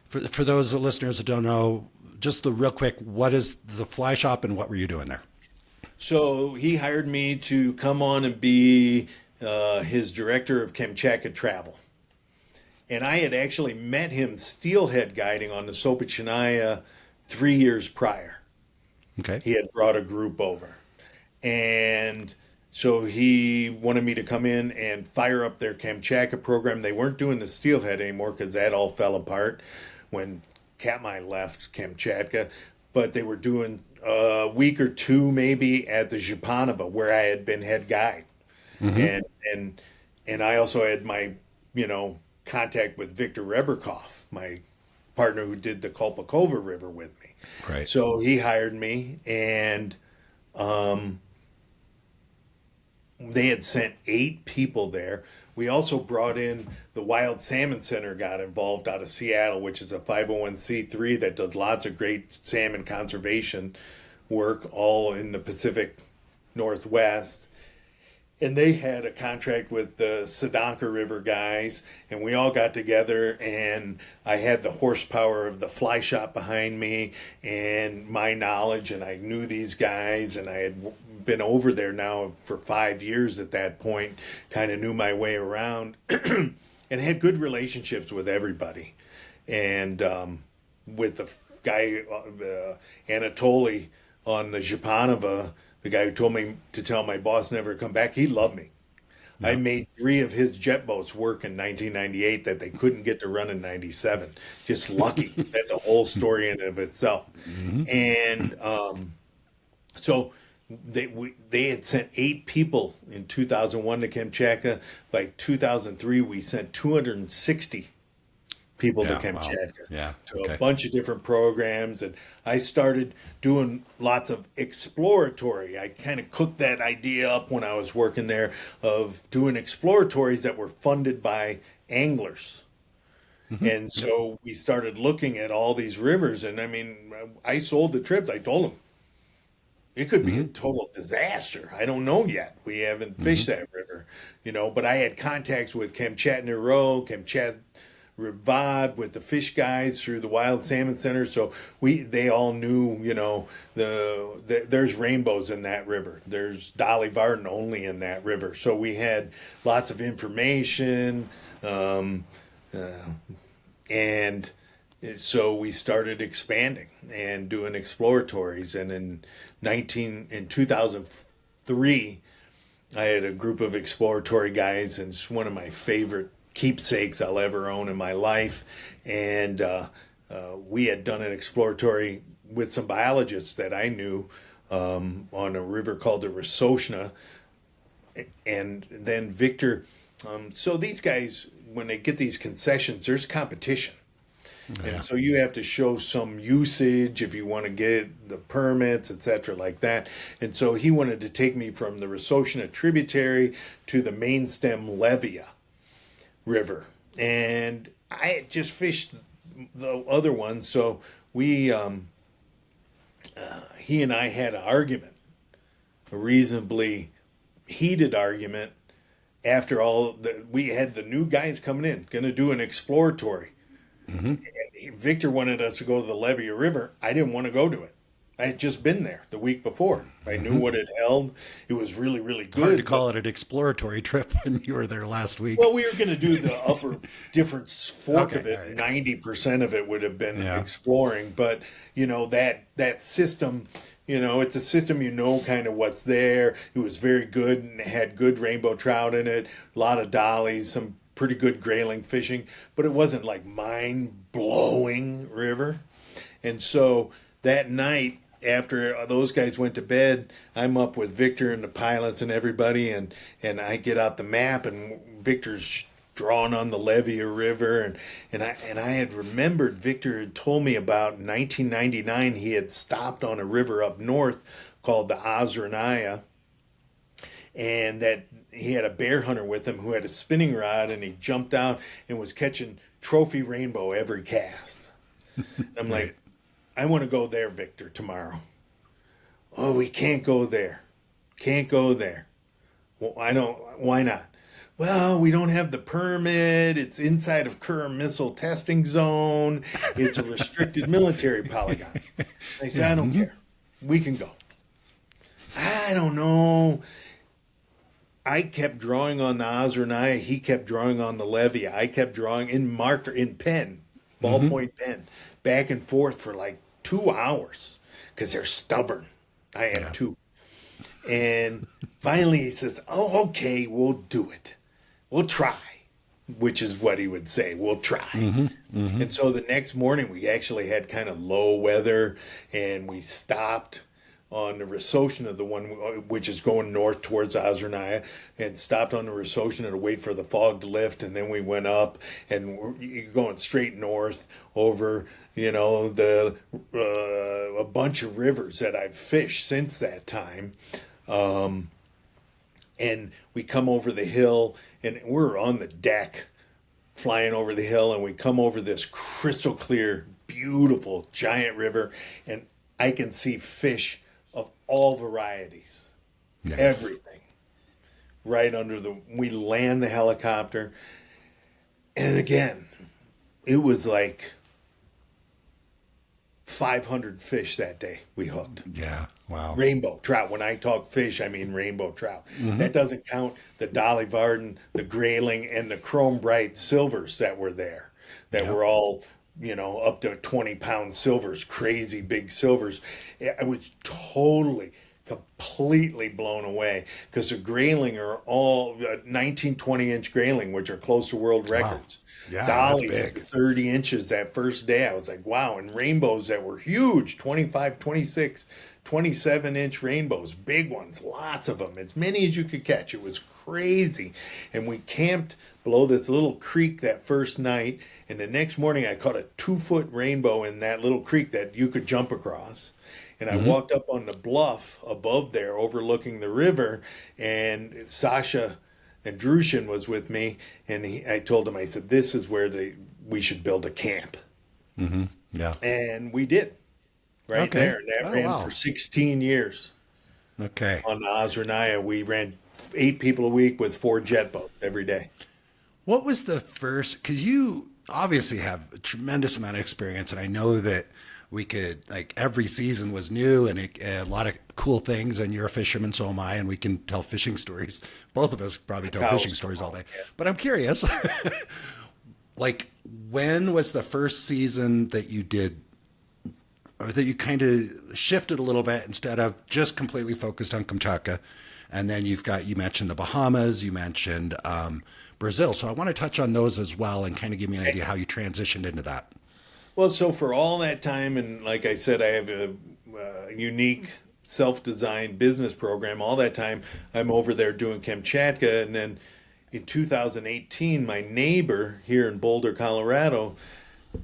for those listeners that don't know, just the real quick, what is the fly shop and what were you doing there? So he hired me to come on and be his director of Kamchatka travel. And I had actually met him steelhead guiding on the Sopochnaya 3 years prior. Okay. He had brought a group over. And so he wanted me to come in and fire up their Kamchatka program. They weren't doing the steelhead anymore because that all fell apart when Katmai left Kamchatka, but they were doing a week or two maybe at the Zhupanova where I had been head guide. And I also had my, contact with Victor Reberkov, my partner who did the Kolpakova River with me. Right. So he hired me, and they had sent 8 people there. We also brought in the Wild Salmon Center, got involved out of Seattle, which is a 501c3 that does lots of great salmon conservation work all in the Pacific Northwest. And they had a contract with the Sadonka River guys, and we all got together, and I had the horsepower of the fly shop behind me and my knowledge, and I knew these guys, and I had been over there now for 5 years at that point, kind of knew my way around, and had good relationships with everybody. And with the guy, Anatoly on the Zhupanova, the guy who told me to tell my boss never to come back, he loved me. No. I made 3 of his jet boats work in 1998 that they couldn't get to run in 97. Just lucky. That's a whole story in and of itself. And so they had sent 8 people in 2001 to Kamchatka. By 2003, we sent 260 people to Kamchatka. Wow. A bunch of different programs, and I started doing lots of exploratory. I kind of cooked that idea up when I was working there of doing exploratories that were funded by anglers. And so we started looking at all these rivers, and I mean, I sold the trips. I told them it could be a total disaster. I don't know yet. We haven't fished that river, but I had contacts with Kamchatka Row, Kamchatka Rivard with the fish guides through the Wild Salmon Center. So they all knew, you know, there's rainbows in that river. There's Dolly Varden only in that river. So we had lots of information, and so we started expanding and doing exploratories. And in 2003, I had a group of exploratory guys, and it's one of my favorite keepsakes I'll ever own in my life. And we had done an exploratory with some biologists that I knew on a river called the Resosna. And then Victor, so these guys, when they get these concessions, there's competition. Yeah. And so you have to show some usage if you want to get the permits, etc., like that. And so he wanted to take me from the Resosna tributary to the main stem Levia River. And I had just fished the other one, so we, he and I had an argument, a reasonably heated argument. After all, we had the new guys coming in, going to do an exploratory. Mm-hmm. And Victor wanted us to go to the Levia River. I didn't want to go to it. I had just been there the week before. I knew what it held. It was really, really good. Hard to call it an exploratory trip when you were there last week. Well, we were going to do the upper different fork of it. Right. 90% of it would have been exploring. But, you know, that system, you know, it's a system, you know, kind of what's there. It was very good and had good rainbow trout in it, a lot of dollies, some pretty good grayling fishing, but it wasn't like mind-blowing river. And so that night, after those guys went to bed, I'm up with Victor and the pilots and everybody, and I get out the map, and Victor's drawing on the Levia River, and I had remembered Victor had told me about 1999 he had stopped on a river up north called the Ozernaya, and that he had a bear hunter with him who had a spinning rod, and he jumped out and was catching trophy rainbow every cast. I'm like, I want to go there, Victor, tomorrow. Oh, we can't go there. Can't go there. Well, why not? Well, we don't have the permit. It's inside of Kerr Missile Testing Zone. It's a restricted military polygon. I said, I don't care. We can go. I don't know. I kept drawing on the Ozernaya. He kept drawing on the Levia. I kept drawing in marker, in pen, ballpoint pen, back and forth for like 2 hours because they're stubborn. I am too. And finally he says, oh, okay, we'll do it. We'll try, which is what he would say. We'll try. And so the next morning we actually had kind of low weather, and we stopped on the Resosna, the one which is going north towards Ozernaya, and stopped on the Resosna to wait for the fog to lift, and then we went up, and we're going straight north over, you know, a bunch of rivers that I've fished since that time. And we come over the hill, and we're on the deck flying over the hill, and we come over this crystal clear, beautiful, giant river, and I can see fish of all varieties, everything, right under we land the helicopter. And again, it was like 500 fish that day we hooked. Yeah, wow. Rainbow trout. When I talk fish, I mean rainbow trout. That doesn't count the Dolly Varden, the grayling, and the chrome bright silvers that were there, that were all, you know, up to 20-pound silvers, crazy big silvers. I was completely blown away, because the grayling are all 19, 20-inch grayling, which are close to world records. Yeah, Dollies, that's big. 30 inches that first day. I was like, wow. And rainbows that were huge, 25, 26, 27-inch rainbows, big ones, lots of them, as many as you could catch. It was crazy. And we camped below this little creek that first night, and the next morning I caught a 2-foot rainbow in that little creek that you could jump across. And I walked up on the bluff above there overlooking the river, and Sasha and Drushin was with me, and I told him, I said, this is where we should build a camp. Yeah. And we did, right there. And that ran for 16 years. Okay. On the Ozernaya, we ran 8 people a week with 4 jet boats every day. What was the first, because obviously have a tremendous amount of experience, and I know that we could, like, every season was new and a lot of cool things, and you're a fisherman, so am I, and we can tell fishing stories. Both of us probably tell fishing stories all day. But I'm curious, like, when was the first season that you did, or that you kind of shifted a little bit instead of just completely focused on Kamchatka? And then you mentioned the Bahamas, you mentioned Brazil. So I want to touch on those as well and kind of give me an idea how you transitioned into that. Well, so for all that time, and like I said, I have a unique self-designed business program. All that time, I'm over there doing Kamchatka. And then in 2018, my neighbor here in Boulder, Colorado,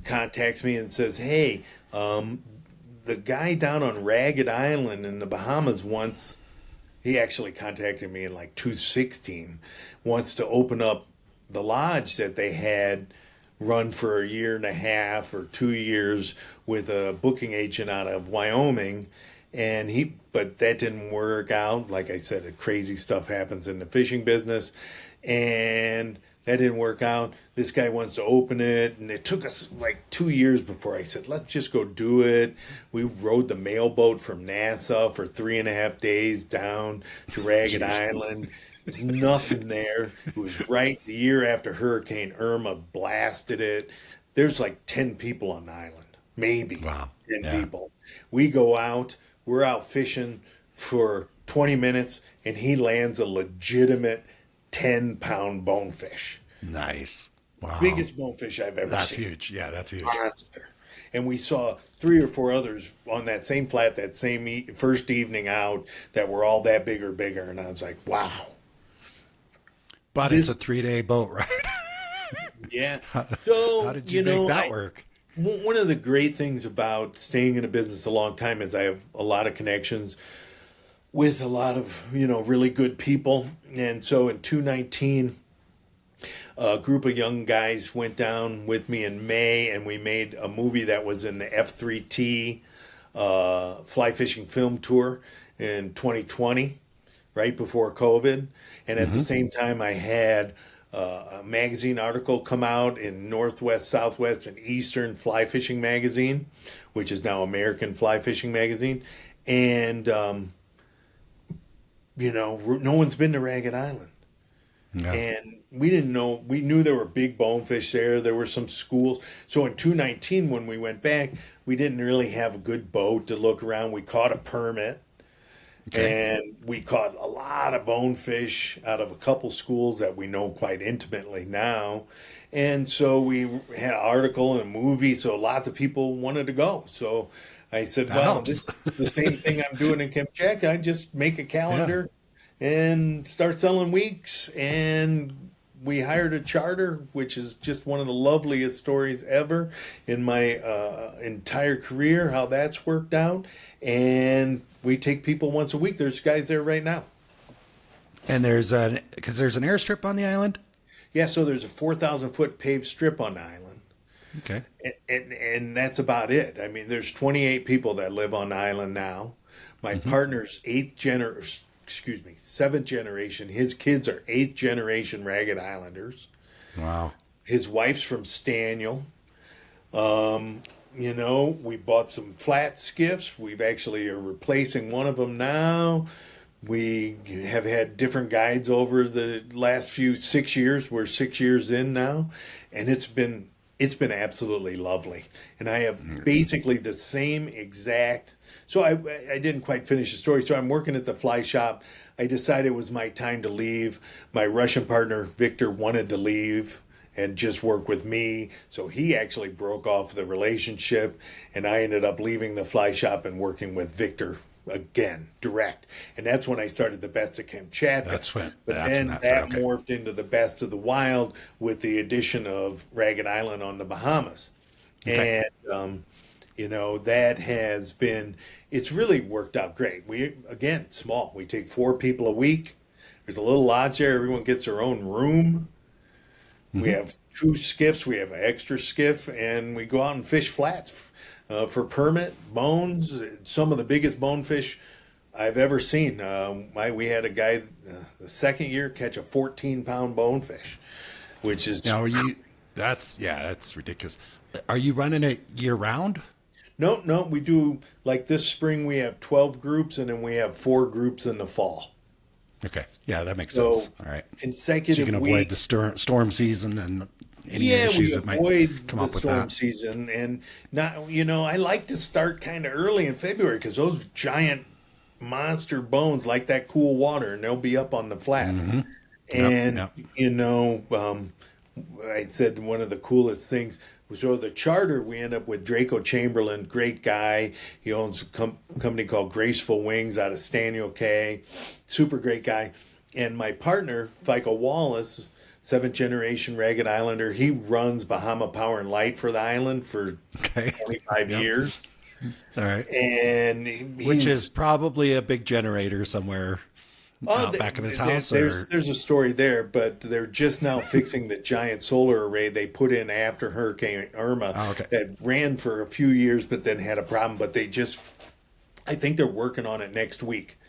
contacts me and says, hey, the guy down on Ragged Island in the Bahamas wants, he actually contacted me in like 2016, wants to open up the lodge that they had run for a year and a half or 2 years with a booking agent out of Wyoming. But that didn't work out. Like I said, crazy stuff happens in the fishing business. And that didn't work out. This guy wants to open it. And it took us like 2 years before I said, let's just go do it. We rode the mailboat from Nassau for 3.5 days down to Ragged Island. There's nothing there. It was right the year after Hurricane Irma blasted it. There's like 10 people on the island, maybe. Wow. 10 people. We go out. We're out fishing for 20 minutes, and he lands a legitimate 10-pound bonefish. Nice. Wow. Biggest bonefish I've ever seen. That's huge. Yeah, that's huge. Monster. And we saw 3 or 4 others on that same flat, that same first evening out, that were all that bigger. And I was like, wow. But it's a 3-day boat, right? Yeah. So, how did you make that work? One of the great things about staying in a business a long time is I have a lot of connections with a lot of, really good people. And so in 2019, a group of young guys went down with me in May, and we made a movie that was in the F3T fly fishing film tour in 2020, right before COVID. And at the same time, I had a magazine article come out in Northwest, Southwest, and Eastern Fly Fishing Magazine, which is now American Fly Fishing Magazine. And no one's been to Ragged Island. No. And we didn't know, we knew there were big bonefish there. There were some schools. So in 2019, when we went back, we didn't really have a good boat to look around. We caught a permit. Okay. And we caught a lot of bonefish out of a couple schools that we know quite intimately now. And so we had an article and a movie, so lots of people wanted to go. So I said, this is the same thing I'm doing in Kamchatka. I just make a calendar and start selling weeks. And we hired a charter, which is just one of the loveliest stories ever in my entire career, how that's worked out. And we take people once a week. There's guys there right now. And there's an airstrip on the island? Yeah, so there's a 4,000-foot paved strip on the island. Okay. And that's about it. I mean, there's 28 people that live on the island now. My partner's seventh generation. His kids are 8th generation Ragged Islanders. Wow. His wife's from Staniel. We bought some flat skiffs. We've actually are replacing one of them now. We have had different guides over the last 6 years. We're 6 years in now, and it's been absolutely lovely. And I have basically the same exact. So I didn't quite finish the story. So I'm working at the fly shop. I decided it was my time to leave. My Russian partner Victor wanted to leave and just work with me. So he actually broke off the relationship, and I ended up leaving the fly shop and working with Victor again, direct. And that's when I started the Best of Kamchatka. But then that morphed into the Best of the Wild with the addition of Ragged Island on the Bahamas. Okay. And, that has been, it's really worked out great. We, again, small. We take 4 people a week. There's a little lodge there. Everyone gets their own room. We have 2 skiffs. We have an extra skiff, and we go out and fish flats for permit, bones, some of the biggest bonefish I've ever seen. We had a guy the second year catch a 14-pound bonefish, which is That's ridiculous. Are you running it year round? No, no, we do like this spring we have 12 groups and then we have 4 groups in the fall. Okay. Yeah, that makes So sense. All right. So consecutive you can avoid weeks. the storm season and any Yeah, we issues that might avoid come the up with storm that. season, and not. I like to start kind of early in February because those giant monster bones like that cool water, and they'll be up on the flats. Yep. And Yep. I said one of the coolest things was the charter. We end up with Draco Chamberlain, great guy. He owns a company called Graceful Wings out of Staniel K. Super great guy. And my partner, FICO Wallace, seventh generation Ragged Islander, he runs Bahama Power and Light for the island for Okay. 25 Yep. years. All right. And Which is probably a big generator somewhere out back of his house. There's a story there, but they're just now fixing the giant solar array they put in after Hurricane Irma that ran for a few years, but then had a problem. But I think they're working on it next week.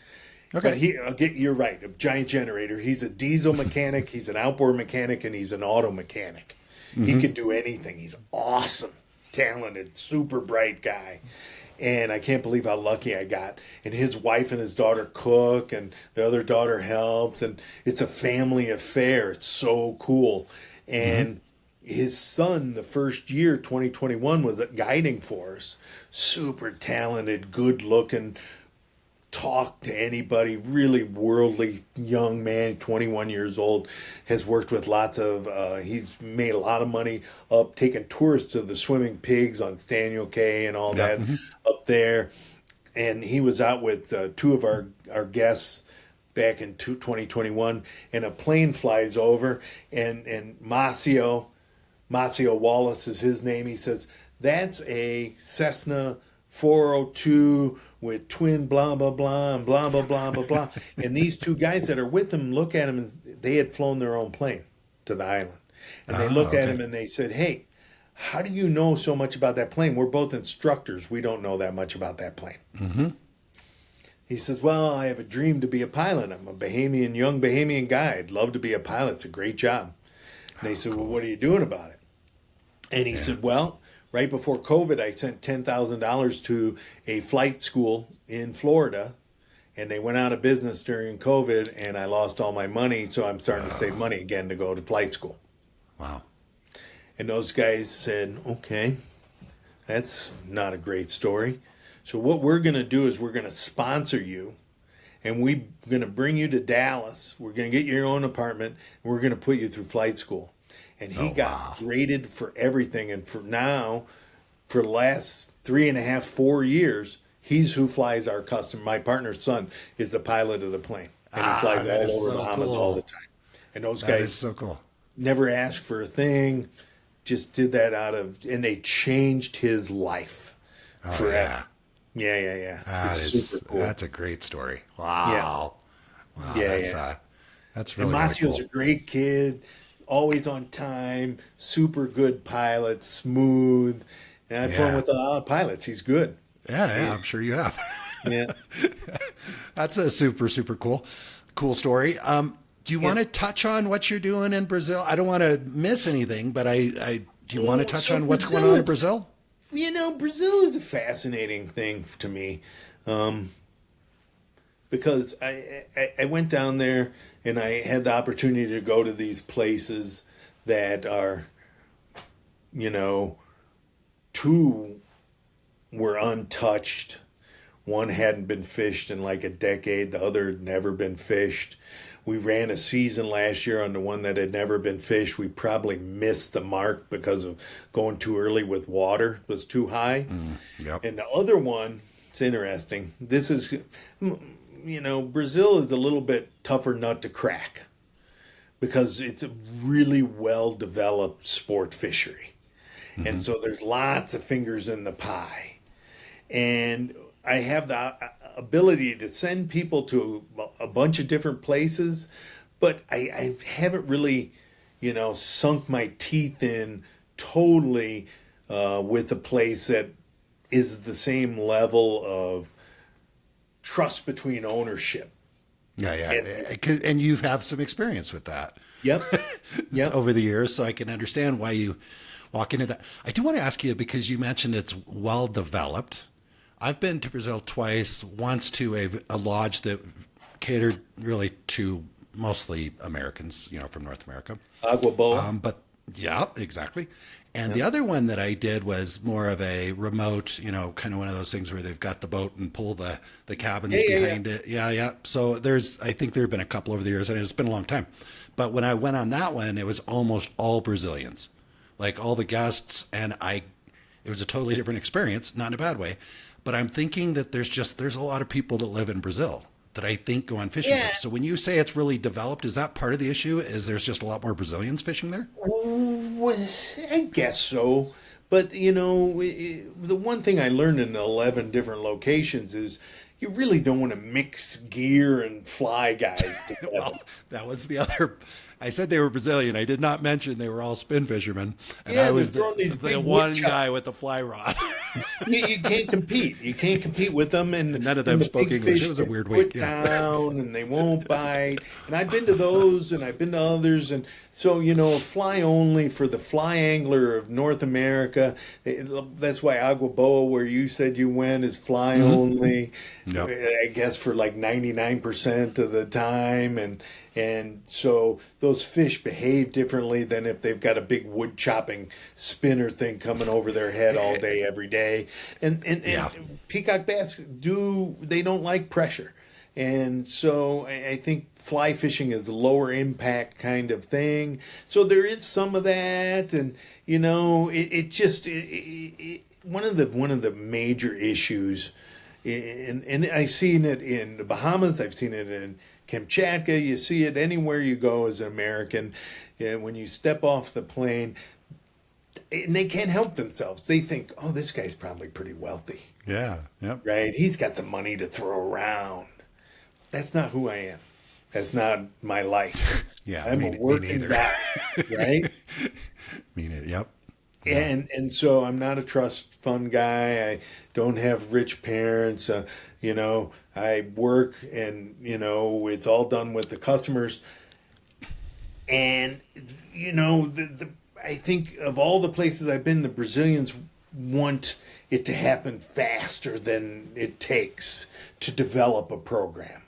Okay. But you're right, a giant generator. He's a diesel mechanic, he's an outboard mechanic, and he's an auto mechanic. He can do anything. He's awesome, talented, super bright guy. And I can't believe how lucky I got. And his wife and his daughter cook, and the other daughter helps. And it's a family affair. It's so cool. And his son, the first year, 2021, was at guiding for us. Super talented, good looking, talk to anybody, really worldly young man, 21 years old, has worked with lots of, he's made a lot of money up taking tourists to the swimming pigs on Staniel K and all that up there. And he was out with 2 of our guests back in 2021, and a plane flies over, and Masio Wallace is his name. He says, that's a Cessna 402 with twin blah, blah, blah, and blah, blah, blah, blah, blah. And these 2 guys that are with him look at him, and they had flown their own plane to the island. And they looked at him and they said, hey, how do you know so much about that plane? We're both instructors. We don't know that much about that plane. He says, well, I have a dream to be a pilot. I'm a young Bahamian guy. I'd love to be a pilot. It's a great job. And they said, well, what are you doing about it? And he said, well, right before COVID, I sent $10,000 to a flight school in Florida, and they went out of business during COVID, and I lost all my money, so I'm starting to save money again to go to flight school. Wow. And those guys said, okay, that's not a great story. So what we're going to do is we're going to sponsor you, and we're going to bring you to Dallas. We're going to get you your own apartment, and we're going to put you through flight school. And he got graded for everything. And for the last 3.5, 4 years, he's who flies our my partner's son is the pilot of the plane. And he flies all over the Bahamas all the time. And those guys is so cool. Never asked for a thing, just did that and they changed his life forever. Yeah. It's super cool. That's a great story. Wow. Yeah. That's really, and Macio's really cool. a great kid, always on time, super good pilot, smooth. And I've flown with a lot of pilots. He's good. Yeah, I'm sure you have. Yeah. That's a super, super cool story. Do you want to touch on what you're doing in Brazil? I don't want to miss anything, but do you want to touch on what's going on in Brazil? Brazil is a fascinating thing to me, because I went down there and I had the opportunity to go to these places that are, 2 were untouched. One hadn't been fished in like a decade. The other had never been fished. We ran a season last year on the one that had never been fished. We probably missed the mark because of going too early with water. It was too high. Yep. And the other one, it's interesting. This is, Brazil is a little bit tougher nut to crack because it's a really well-developed sport fishery. And so there's lots of fingers in the pie. And I have the ability to send people to a bunch of different places, but I haven't really, sunk my teeth in totally with a place that is the same level of trust between ownership Yeah, yeah. And you have some experience with that. Yep. Yep. Over the years, so I can understand why you walk into that. I do want to ask you, because you mentioned it's well developed. I've been to Brazil twice, once to a lodge that catered really to mostly Americans, from North America. Agua Boa. But yeah, exactly. And the other one that I did was more of a remote, kind of one of those things where they've got the boat and pull the cabins behind it. Yeah, yeah. So I think there have been a couple over the years, and it's been a long time. But when I went on that one, it was almost all Brazilians, like all the guests, and it was a totally different experience, not in a bad way. But I'm thinking that there's a lot of people that live in Brazil that I think go on fishing trips. So when you say it's really developed, is that part of the issue? Is there's just a lot more Brazilians fishing there? I guess so. But, the one thing I learned in 11 different locations is you really don't want to mix gear and fly guys together. Well, that was the other. I said they were Brazilian. I did not mention they were all spin fishermen. And I was the one guy with the fly rod. You can't compete. You can't compete with them. And none of them spoke English. It was a weird week. Down and they won't bite. And I've been to those and I've been to others. And so, fly only for the fly angler of North America. That's why Agua Boa, where you said you went, is fly only. Yep. I guess for like 99% of the time. And so those fish behave differently than if they've got a big wood chopping spinner thing coming over their head all day, every day. And peacock bass they don't like pressure. And so I think fly fishing is a lower impact kind of thing. So there is some of that. And, one of the major issues, and I've seen it in the Bahamas, I've seen it in Kamchatka, you see it anywhere you go as an American. When you step off the plane, and they can't help themselves. They think, oh, this guy's probably pretty wealthy. Yeah, yep. Right? He's got some money to throw around. That's not who I am. That's not my life. Yeah, I'm a working guy, right? Me neither, yep. And so I'm not a trust fund guy. I don't have rich parents. I work and, it's all done with the customers. And, I think of all the places I've been, the Brazilians want it to happen faster than it takes to develop a program.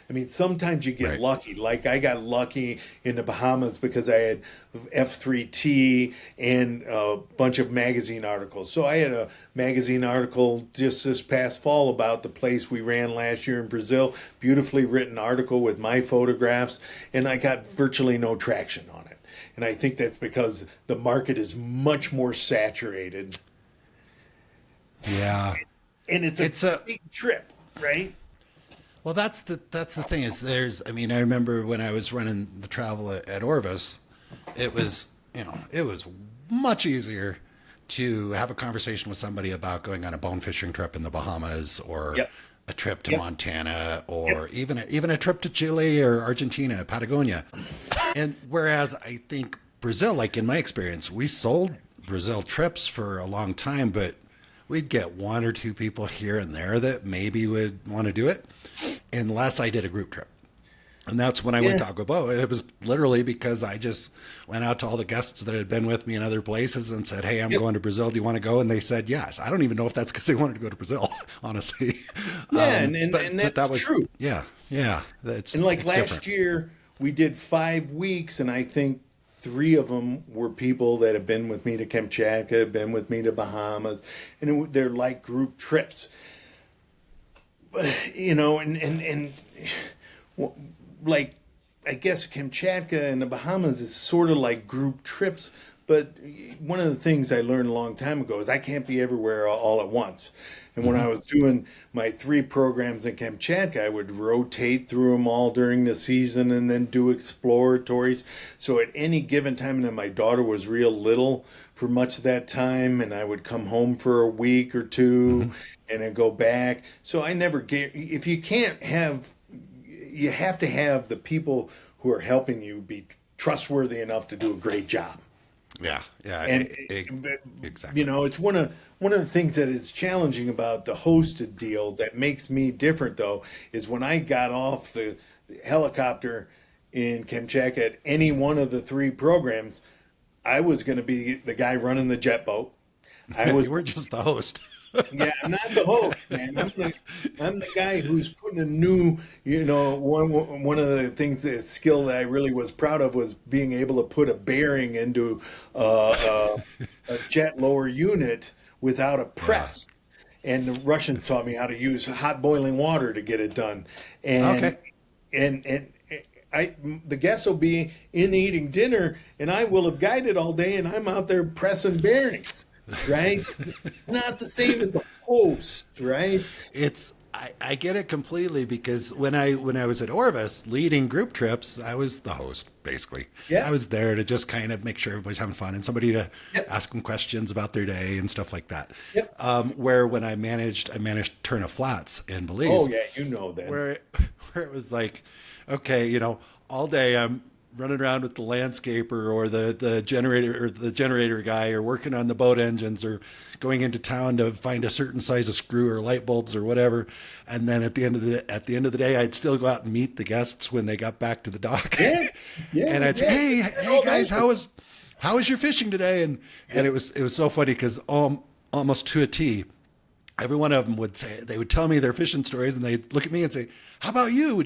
I mean, sometimes you get lucky. Like I got lucky in the Bahamas because I had F3T and a bunch of magazine articles. So I had a magazine article just this past fall about the place we ran last year in Brazil. Beautifully written article with my photographs. And I got virtually no traction on it. And I think that's because the market is much more saturated. Yeah. And it's a big trip, right? Well, that's the thing is I remember when I was running the travel at Orvis, it was much easier to have a conversation with somebody about going on a bone fishing trip in the Bahamas or a trip to Montana or even a trip to Chile or Argentina, Patagonia. And whereas I think Brazil, like in my experience, we sold Brazil trips for a long time, but we'd get one or two people here and there that maybe would want to do it, unless I did a group trip. And that's when I went to Agua Boa. It was literally because I just went out to all the guests that had been with me in other places and said, hey, I'm going to Brazil. Do you want to go? And they said yes. I don't even know if that's because they wanted to go to Brazil, honestly. Yeah, and that was true. Yeah, yeah. Last year, we did 5 weeks, and I think 3 of them were people that have been with me to Kamchatka, been with me to Bahamas, and they're like group trips. Like, I guess Kamchatka and the Bahamas is sort of like group trips, but one of the things I learned a long time ago is I can't be everywhere all at once. And when I was doing my 3 programs in Kamchatka, I would rotate through them all during the season and then do exploratories. So at any given time, and then my daughter was real little for much of that time, and I would come home for a week or 2 and then go back. So I never get, if you can't have, you have to have the people who are helping you be trustworthy enough to do a great job. Yeah, yeah, and exactly. It's one of the things that is challenging about the hosted deal that makes me different, though, is when I got off the helicopter in Kamchatka at any one of the three programs, I was going to be the guy running the jet boat. You weren't just the host. Yeah, I'm not the host, man. I'm the guy who's putting a new, one of the things, the skill that I really was proud of was being able to put a bearing into a jet lower unit without a press. And the Russians taught me how to use hot boiling water to get it done. And the guests will be in eating dinner, and I will have guided all day, and I'm out there pressing bearings. Right? Not the same as a host, right? I get it completely, because when I was at Orvis leading group trips, I was the host basically. Yeah. I was there to just kind of make sure everybody's having fun and somebody to ask them questions about their day and stuff like that. Yep. Where when I managed Turn of Flats in Belize. Oh yeah, you know that. Where it was like, okay, all day I'm running around with the landscaper or the generator guy, or working on the boat engines, or going into town to find a certain size of screw or light bulbs or whatever. And then at the end of the day, I'd still go out and meet the guests when they got back to the dock. Yeah. And I'd say, hey guys, how was your fishing today? And it was so funny, because almost to a T, every one of them they would tell me their fishing stories, and they'd look at me and say, how about you?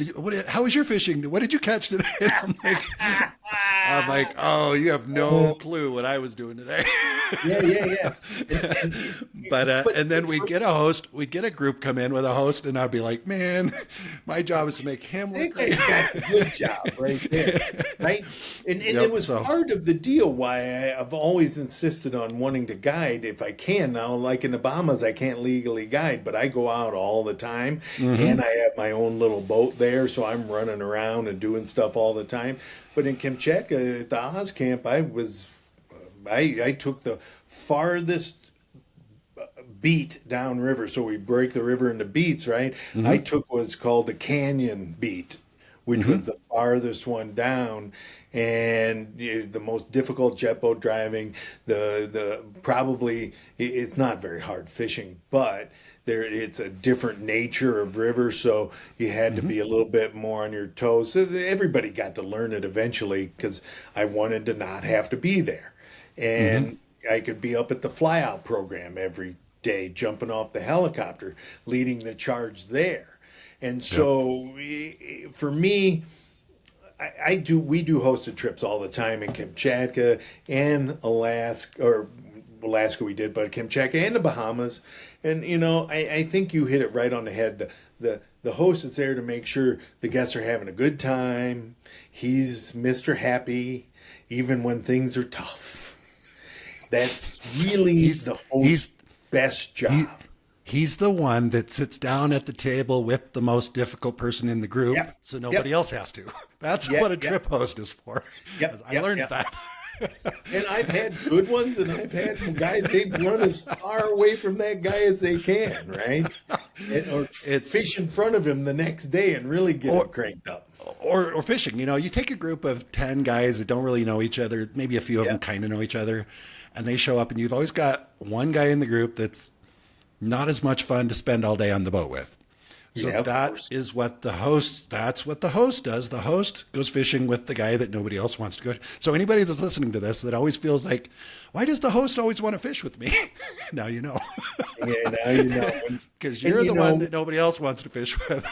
How was your fishing? What did you catch today? And I'm like, oh, you have no clue what I was doing today. Yeah. And then we'd get a group come in with a host, and I'd be like, man, my job is to make him look great. Got a good job right there, right? And it was part of the deal why I've always insisted on wanting to guide if I can. Now, like in the Bahamas, I can't legally guide, but I go out all the time, and I have my own little boat there, so I'm running around and doing stuff all the time. But in Kamchatka at the Oz camp, I took the farthest beat downriver, so we break the river into beats, right? I took what's called the canyon beat, which was the farthest one down, and the most difficult jet boat driving. Probably it's not very hard fishing, but it's a different nature of river, so you had to be a little bit more on your toes. So everybody got to learn it eventually, because I wanted to not have to be there. And I could be up at the flyout program every day, jumping off the helicopter, leading the charge there. And so for me, we do hosted trips all the time in Kamchatka and Alaska we did, but Kamchatka and the Bahamas. And, I think you hit it right on the head. The host is there to make sure the guests are having a good time. He's Mr. Happy, even when things are tough. That's really the host's best job. He's the one that sits down at the table with the most difficult person in the group, so nobody else has to. That's what a trip host is for. I learned that. And I've had good ones, and I've had guys, they run as far away from that guy as they can, right? Or fish in front of him the next day and really get him cranked up. Or fishing. You take a group of 10 guys that don't really know each other, maybe a few of them kind of know each other, and they show up, and you've always got one guy in the group that's not as much fun to spend all day on the boat with. So that's what the host does. The host goes fishing with the guy that nobody else wants to go. So anybody that's listening to this that always feels like, why does the host always want to fish with me? Now you know. Now you know. Because you're the one that nobody else wants to fish with.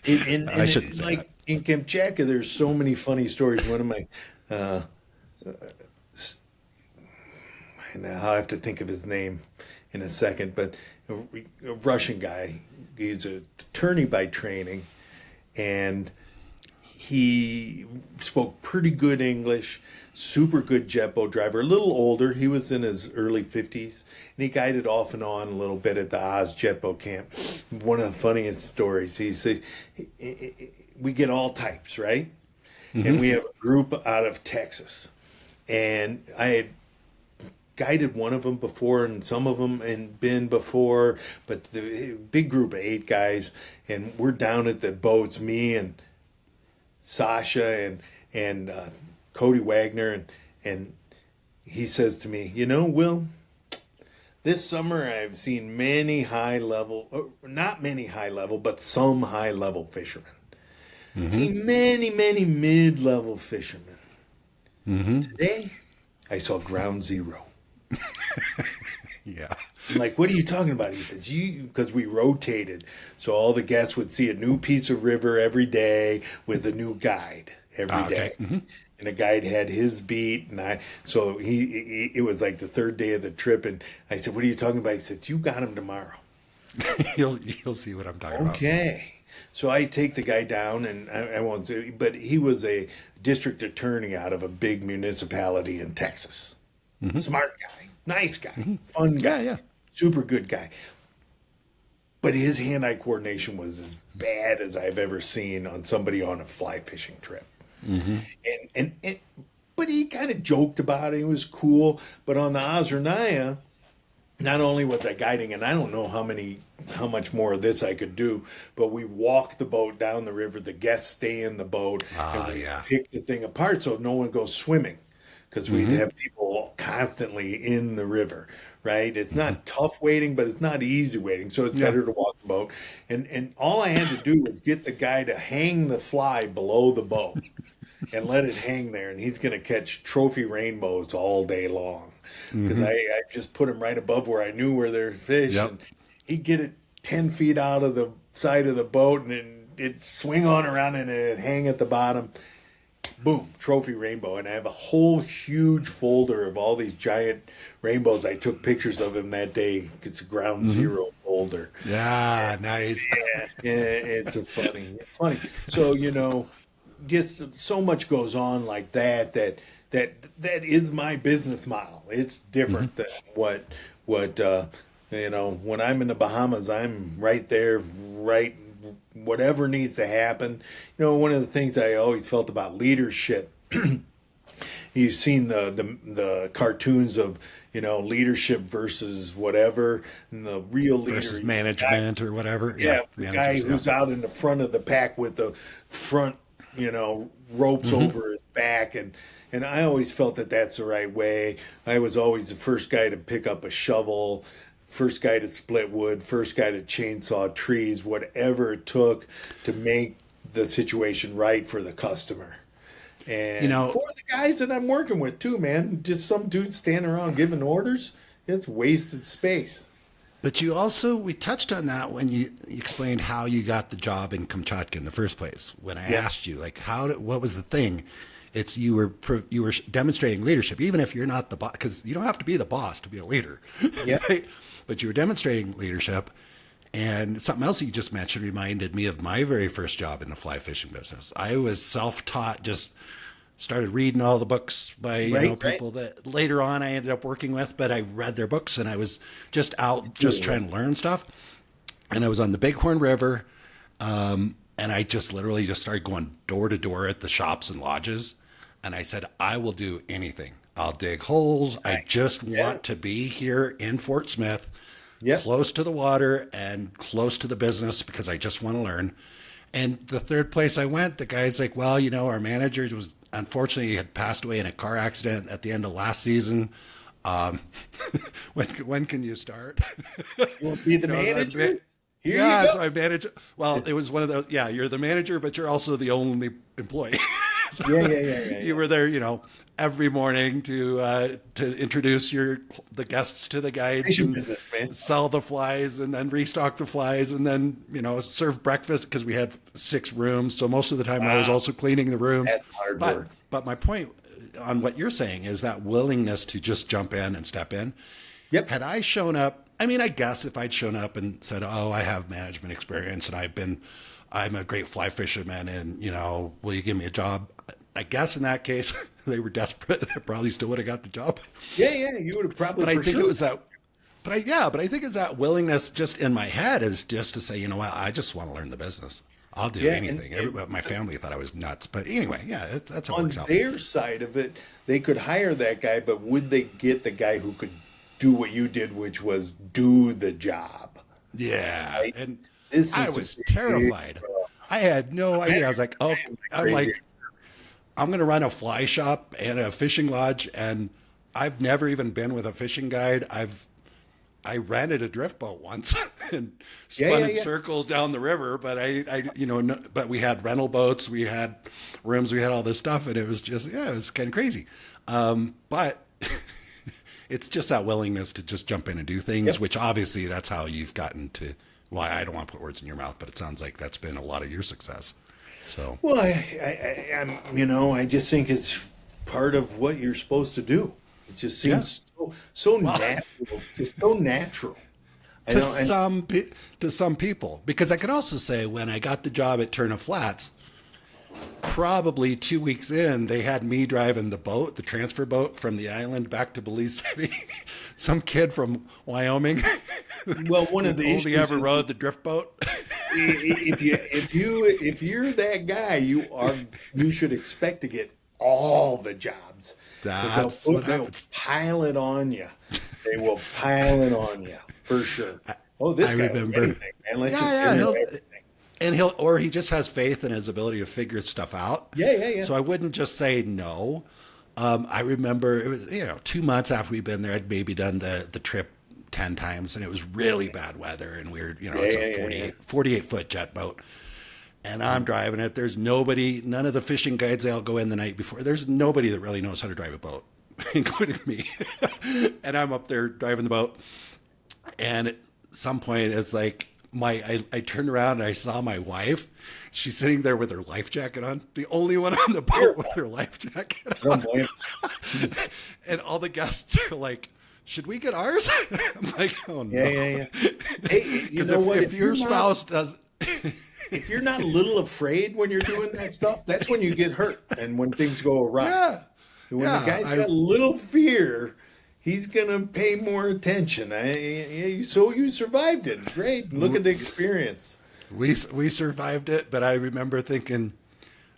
I shouldn't say that. In Kamchatka, there's so many funny stories. One of my, now I'll have to think of his name in a second, but a Russian guy. He's an attorney by training, and he spoke pretty good English, super good jet boat driver, a little older. He was in his early 50s, and he guided off and on a little bit at the Oz jet boat camp. One of the funniest stories, he said, we get all types, right? And we have a group out of Texas. And I had guided one of them before, and some of them and been before, but the big group of 8 guys, and we're down at the boats, me and Sasha and Cody Wagner, and he says to me, Will, this summer I've seen many high level, not many high level, but some high level fishermen. See many mid-level fishermen. Today, I saw ground zero. Yeah. I'm like, what are you talking about? He says, because we rotated. So all the guests would see a new piece of river every day with a new guide every day. And the guide had his beat. So it was like the third day of the trip. And I said, what are you talking about? He said, you got him tomorrow. You'll see what I'm talking about. Okay. So I take the guy down, and I won't say, but he was a district attorney out of a big municipality in Texas. Smart guy, nice guy, fun guy, Yeah. super good guy. But his hand-eye coordination was as bad as I've ever seen on somebody on a fly fishing trip. But he kind of joked about it. It was cool. But on the Ozernaya, not only was I guiding, and I don't know how much more of this I could do, but we walk the boat down the river. The guests stay in the boat, and we pick the thing apart so no one goes swimming, because we'd have people constantly in the river, right? It's not tough wading, but it's not easy wading, so it's better to walk the boat. And all I had to do was get the guy to hang the fly below the boat and let it hang there, and he's going to catch trophy rainbows all day long. Because I just put him right above where I knew where there's fish. And he'd get it 10 feet out of the side of the boat, and it'd swing on around and it'd hang at the bottom. Boom, trophy rainbow. And I have a whole huge folder of all these giant rainbows. I took pictures of him that day. It's a ground zero folder. Yeah, nice. Yeah, it's funny. So, just so much goes on like that is my business model. It's different than what when I'm in the Bahamas, I'm right there, right, whatever needs to happen. One of the things I always felt about leadership, you've seen the cartoons of, leadership versus whatever, and the real leader versus management or whatever. Yeah, the guy who's out in the front of the pack with the front, ropes over his back, and I always felt that that's the right way. I was always the first guy to pick up a shovel, first guy to split wood, first guy to chainsaw trees, whatever it took to make the situation right for the customer. And for the guys that I'm working with too, man, just some dude standing around giving orders, it's wasted space. But we touched on that when you explained how you got the job in Kamchatka in the first place. When I asked you, like, what was the thing? It's you were demonstrating leadership, even if you're not the boss, because you don't have to be the boss to be a leader. Right? But you were demonstrating leadership. And something else you just mentioned reminded me of my very first job in the fly fishing business. I was self-taught, just started reading all the books by people that later on I ended up working with, but I read their books and I was just out trying to learn stuff. And I was on the Bighorn River, and I just literally just started going door to door at the shops and lodges. And I said, I will do anything. I'll dig holes. Nice. I just want to be here in Fort Smith, close to the water and close to the business, because I just want to learn. And the third place I went, the guy's like, well, our manager was, unfortunately, had passed away in a car accident at the end of last season. When can you start? You want to be the manager? So I manage. Well, it was one of those. Yeah, you're the manager, but you're also the only employee. So you were there, every morning to introduce the guests to the guides, and sell the flies, and then restock the flies, and then serve breakfast, because we had 6 rooms. So most of the time I was also cleaning the rooms. That's hard work. But my point on what you're saying is that willingness to just jump in and step in. Yep. Had I shown up, I guess if I'd shown up and said, "Oh, I have management experience and I'm a great fly fisherman, and will you give me a job?" I guess in that case, they were desperate. They probably still would have got the job. Yeah, you would have probably. But I think it was that. But I think it's that willingness just in my head is just to say, what, I just want to learn the business. I'll do anything. My family thought I was nuts, but anyway, that's how it works out. On their side of it, they could hire that guy, but would they get the guy who could do what you did, which was do the job? Yeah, right? And I was terrified. I had no idea. I was like, I'm going to run a fly shop and a fishing lodge, and I've never even been with a fishing guide. I rented a drift boat once and Yeah, spun yeah, in yeah. circles down the river. But but we had rental boats, we had rooms, we had all this stuff, and it was just, yeah, it was kind of crazy. But it's just that willingness to just jump in and do things, Yep. which obviously that's how you've gotten to. Why I don't want to put words in your mouth, but it sounds like that's been a lot of your success. So Well, I just think it's part of what you're supposed to do. It just seems so natural, just so natural. I to don't, and, some people, because I could also say when I got the job at Turner Flats, probably 2 weeks in, they had me driving the boat, the transfer boat from the island back to Belize City. Some kid from Wyoming. well, one of the only issues ever is rode the drift boat. if you're that guy, you should expect to get all the jobs. That's what they'll happens. pile it on you. They will pile it on you for sure. Oh, this I guy remember. remember. Man, let's just Yeah, do he'll, everything. and he just has faith in his ability to figure stuff out. Yeah. So I wouldn't just say no. I remember it was 2 months after we'd been there, I'd maybe done the trip 10 times, and it was really bad weather, and we were it's a 48-foot jet boat, and I'm driving it. There's nobody, none of the fishing guides, they'll go in the night before. There's nobody that really knows how to drive a boat, including me. And I'm up there driving the boat, and at some point it's like I turned around and I saw my wife. She's sitting there with her life jacket on, the only one on the boat with her life jacket I on. don't blame him. And all the guests are like, should we get ours? I'm like, oh no. Yeah. Hey, you Because know what? if your spouse does, If you're not a little afraid when you're doing that stuff, that's when you get hurt and when things go awry. yeah, When the guy's got a little fear, he's gonna pay more attention. So you survived it. Great. Look at the experience. we survived it. But I remember thinking,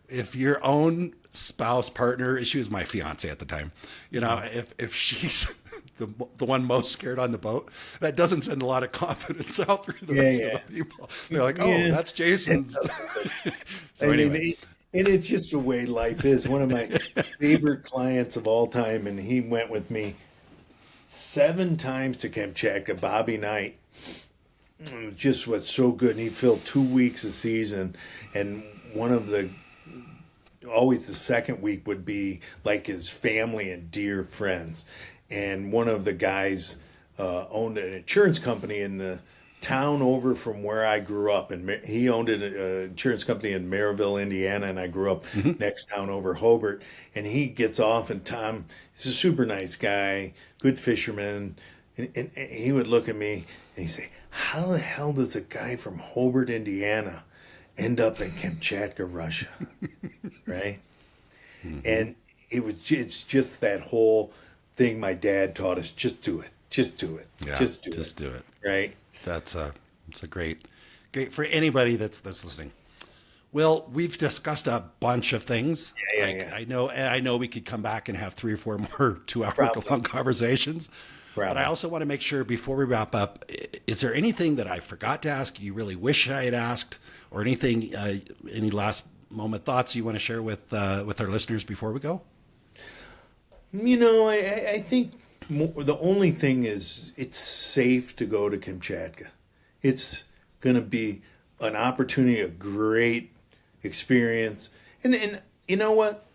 if your own spouse, partner, she was my fiance at the time, if she's the one most scared on the boat, that doesn't send a lot of confidence out through the rest of the people. They're like, oh, that's Jason's. So anyway. And it's just the way life is. One of my favorite clients of all time, and he went with me 7 times to Kamchatka, Bobby Knight. Just was so good. And he filled 2 weeks a season. And always the second week would be like his family and dear friends. And one of the guys owned an insurance company in the town over from where I grew up. And he owned an insurance company in Maryville, Indiana, and I grew up next town over, Hobart. And he gets off, and Tom, he's a super nice guy, good fisherman. And he would look at me and he'd say, how the hell does a guy from Hobart, Indiana end up in Kamchatka, Russia? Right? And it's just that whole thing my dad taught us. Just do it. Just do it. Yeah, just do it. Right? It's a great for anybody that's listening. Well, we've discussed a bunch of things. Yeah. I know we could come back and have 3 or 4 more 2-hour long conversations. Probably. But I also want to make sure before we wrap up, is there anything that I forgot to ask you really wish I had asked, or anything, any last moment thoughts you want to share with our listeners before we go? I think the only thing is it's safe to go to Kamchatka. It's going to be an opportunity, a great experience. And you know what?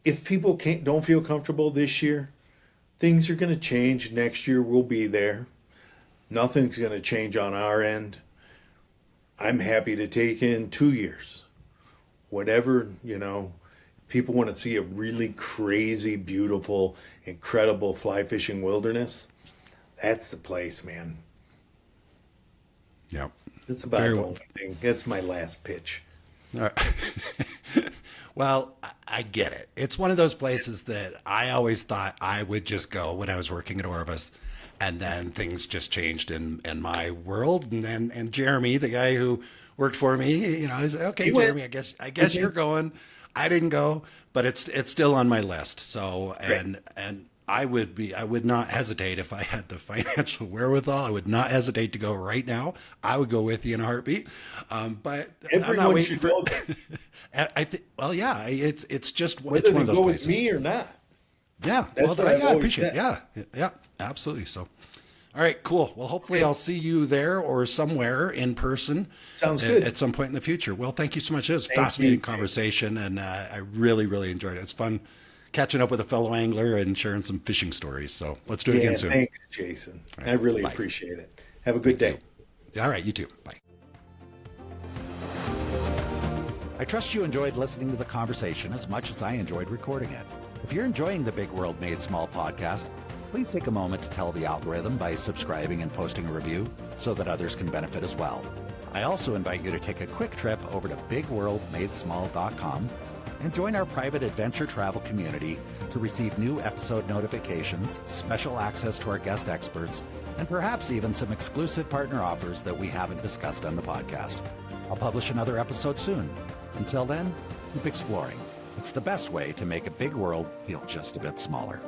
If people don't feel comfortable this year, things are going to change. Next year we'll be there. Nothing's going to change on our end. I'm happy to take in 2 years. Whatever, people want to see a really crazy, beautiful, incredible fly fishing wilderness. That's the place, man. Yeah. It's about the only thing. That's my last pitch. Well, I get it. It's one of those places that I always thought I would just go when I was working at Orvis, and then things just changed in my world. And Jeremy, the guy who worked for me, I was like, okay, Jeremy, I guess you're going. I didn't go, but it's still on my list. So and I would not hesitate if I had the financial wherewithal. I would not hesitate to go right now. I would go with you in a heartbeat. But everyone I'm not waiting should go. I think. Well, yeah, it's just Whether it's one of they those go places. with me or not. Yeah, That's well, what I've I always appreciate it. said. Yeah, absolutely. So, All right, cool. Well, hopefully I'll see you there or somewhere in person. Sounds good. At some point in the future. Well, thank you so much. It was a fascinating conversation, and I really, really enjoyed it. It's fun catching up with a fellow angler and sharing some fishing stories. So let's do it again soon. Thanks, Jason. Right, I really bye. appreciate it. Have a good day. All right, you too. Bye. I trust you enjoyed listening to the conversation as much as I enjoyed recording it. If you're enjoying the Big World Made Small podcast, please take a moment to tell the algorithm by subscribing and posting a review so that others can benefit as well. I also invite you to take a quick trip over to bigworldmadesmall.com and join our private adventure travel community to receive new episode notifications, special access to our guest experts, and perhaps even some exclusive partner offers that we haven't discussed on the podcast. I'll publish another episode soon. Until then, keep exploring. It's the best way to make a big world feel just a bit smaller.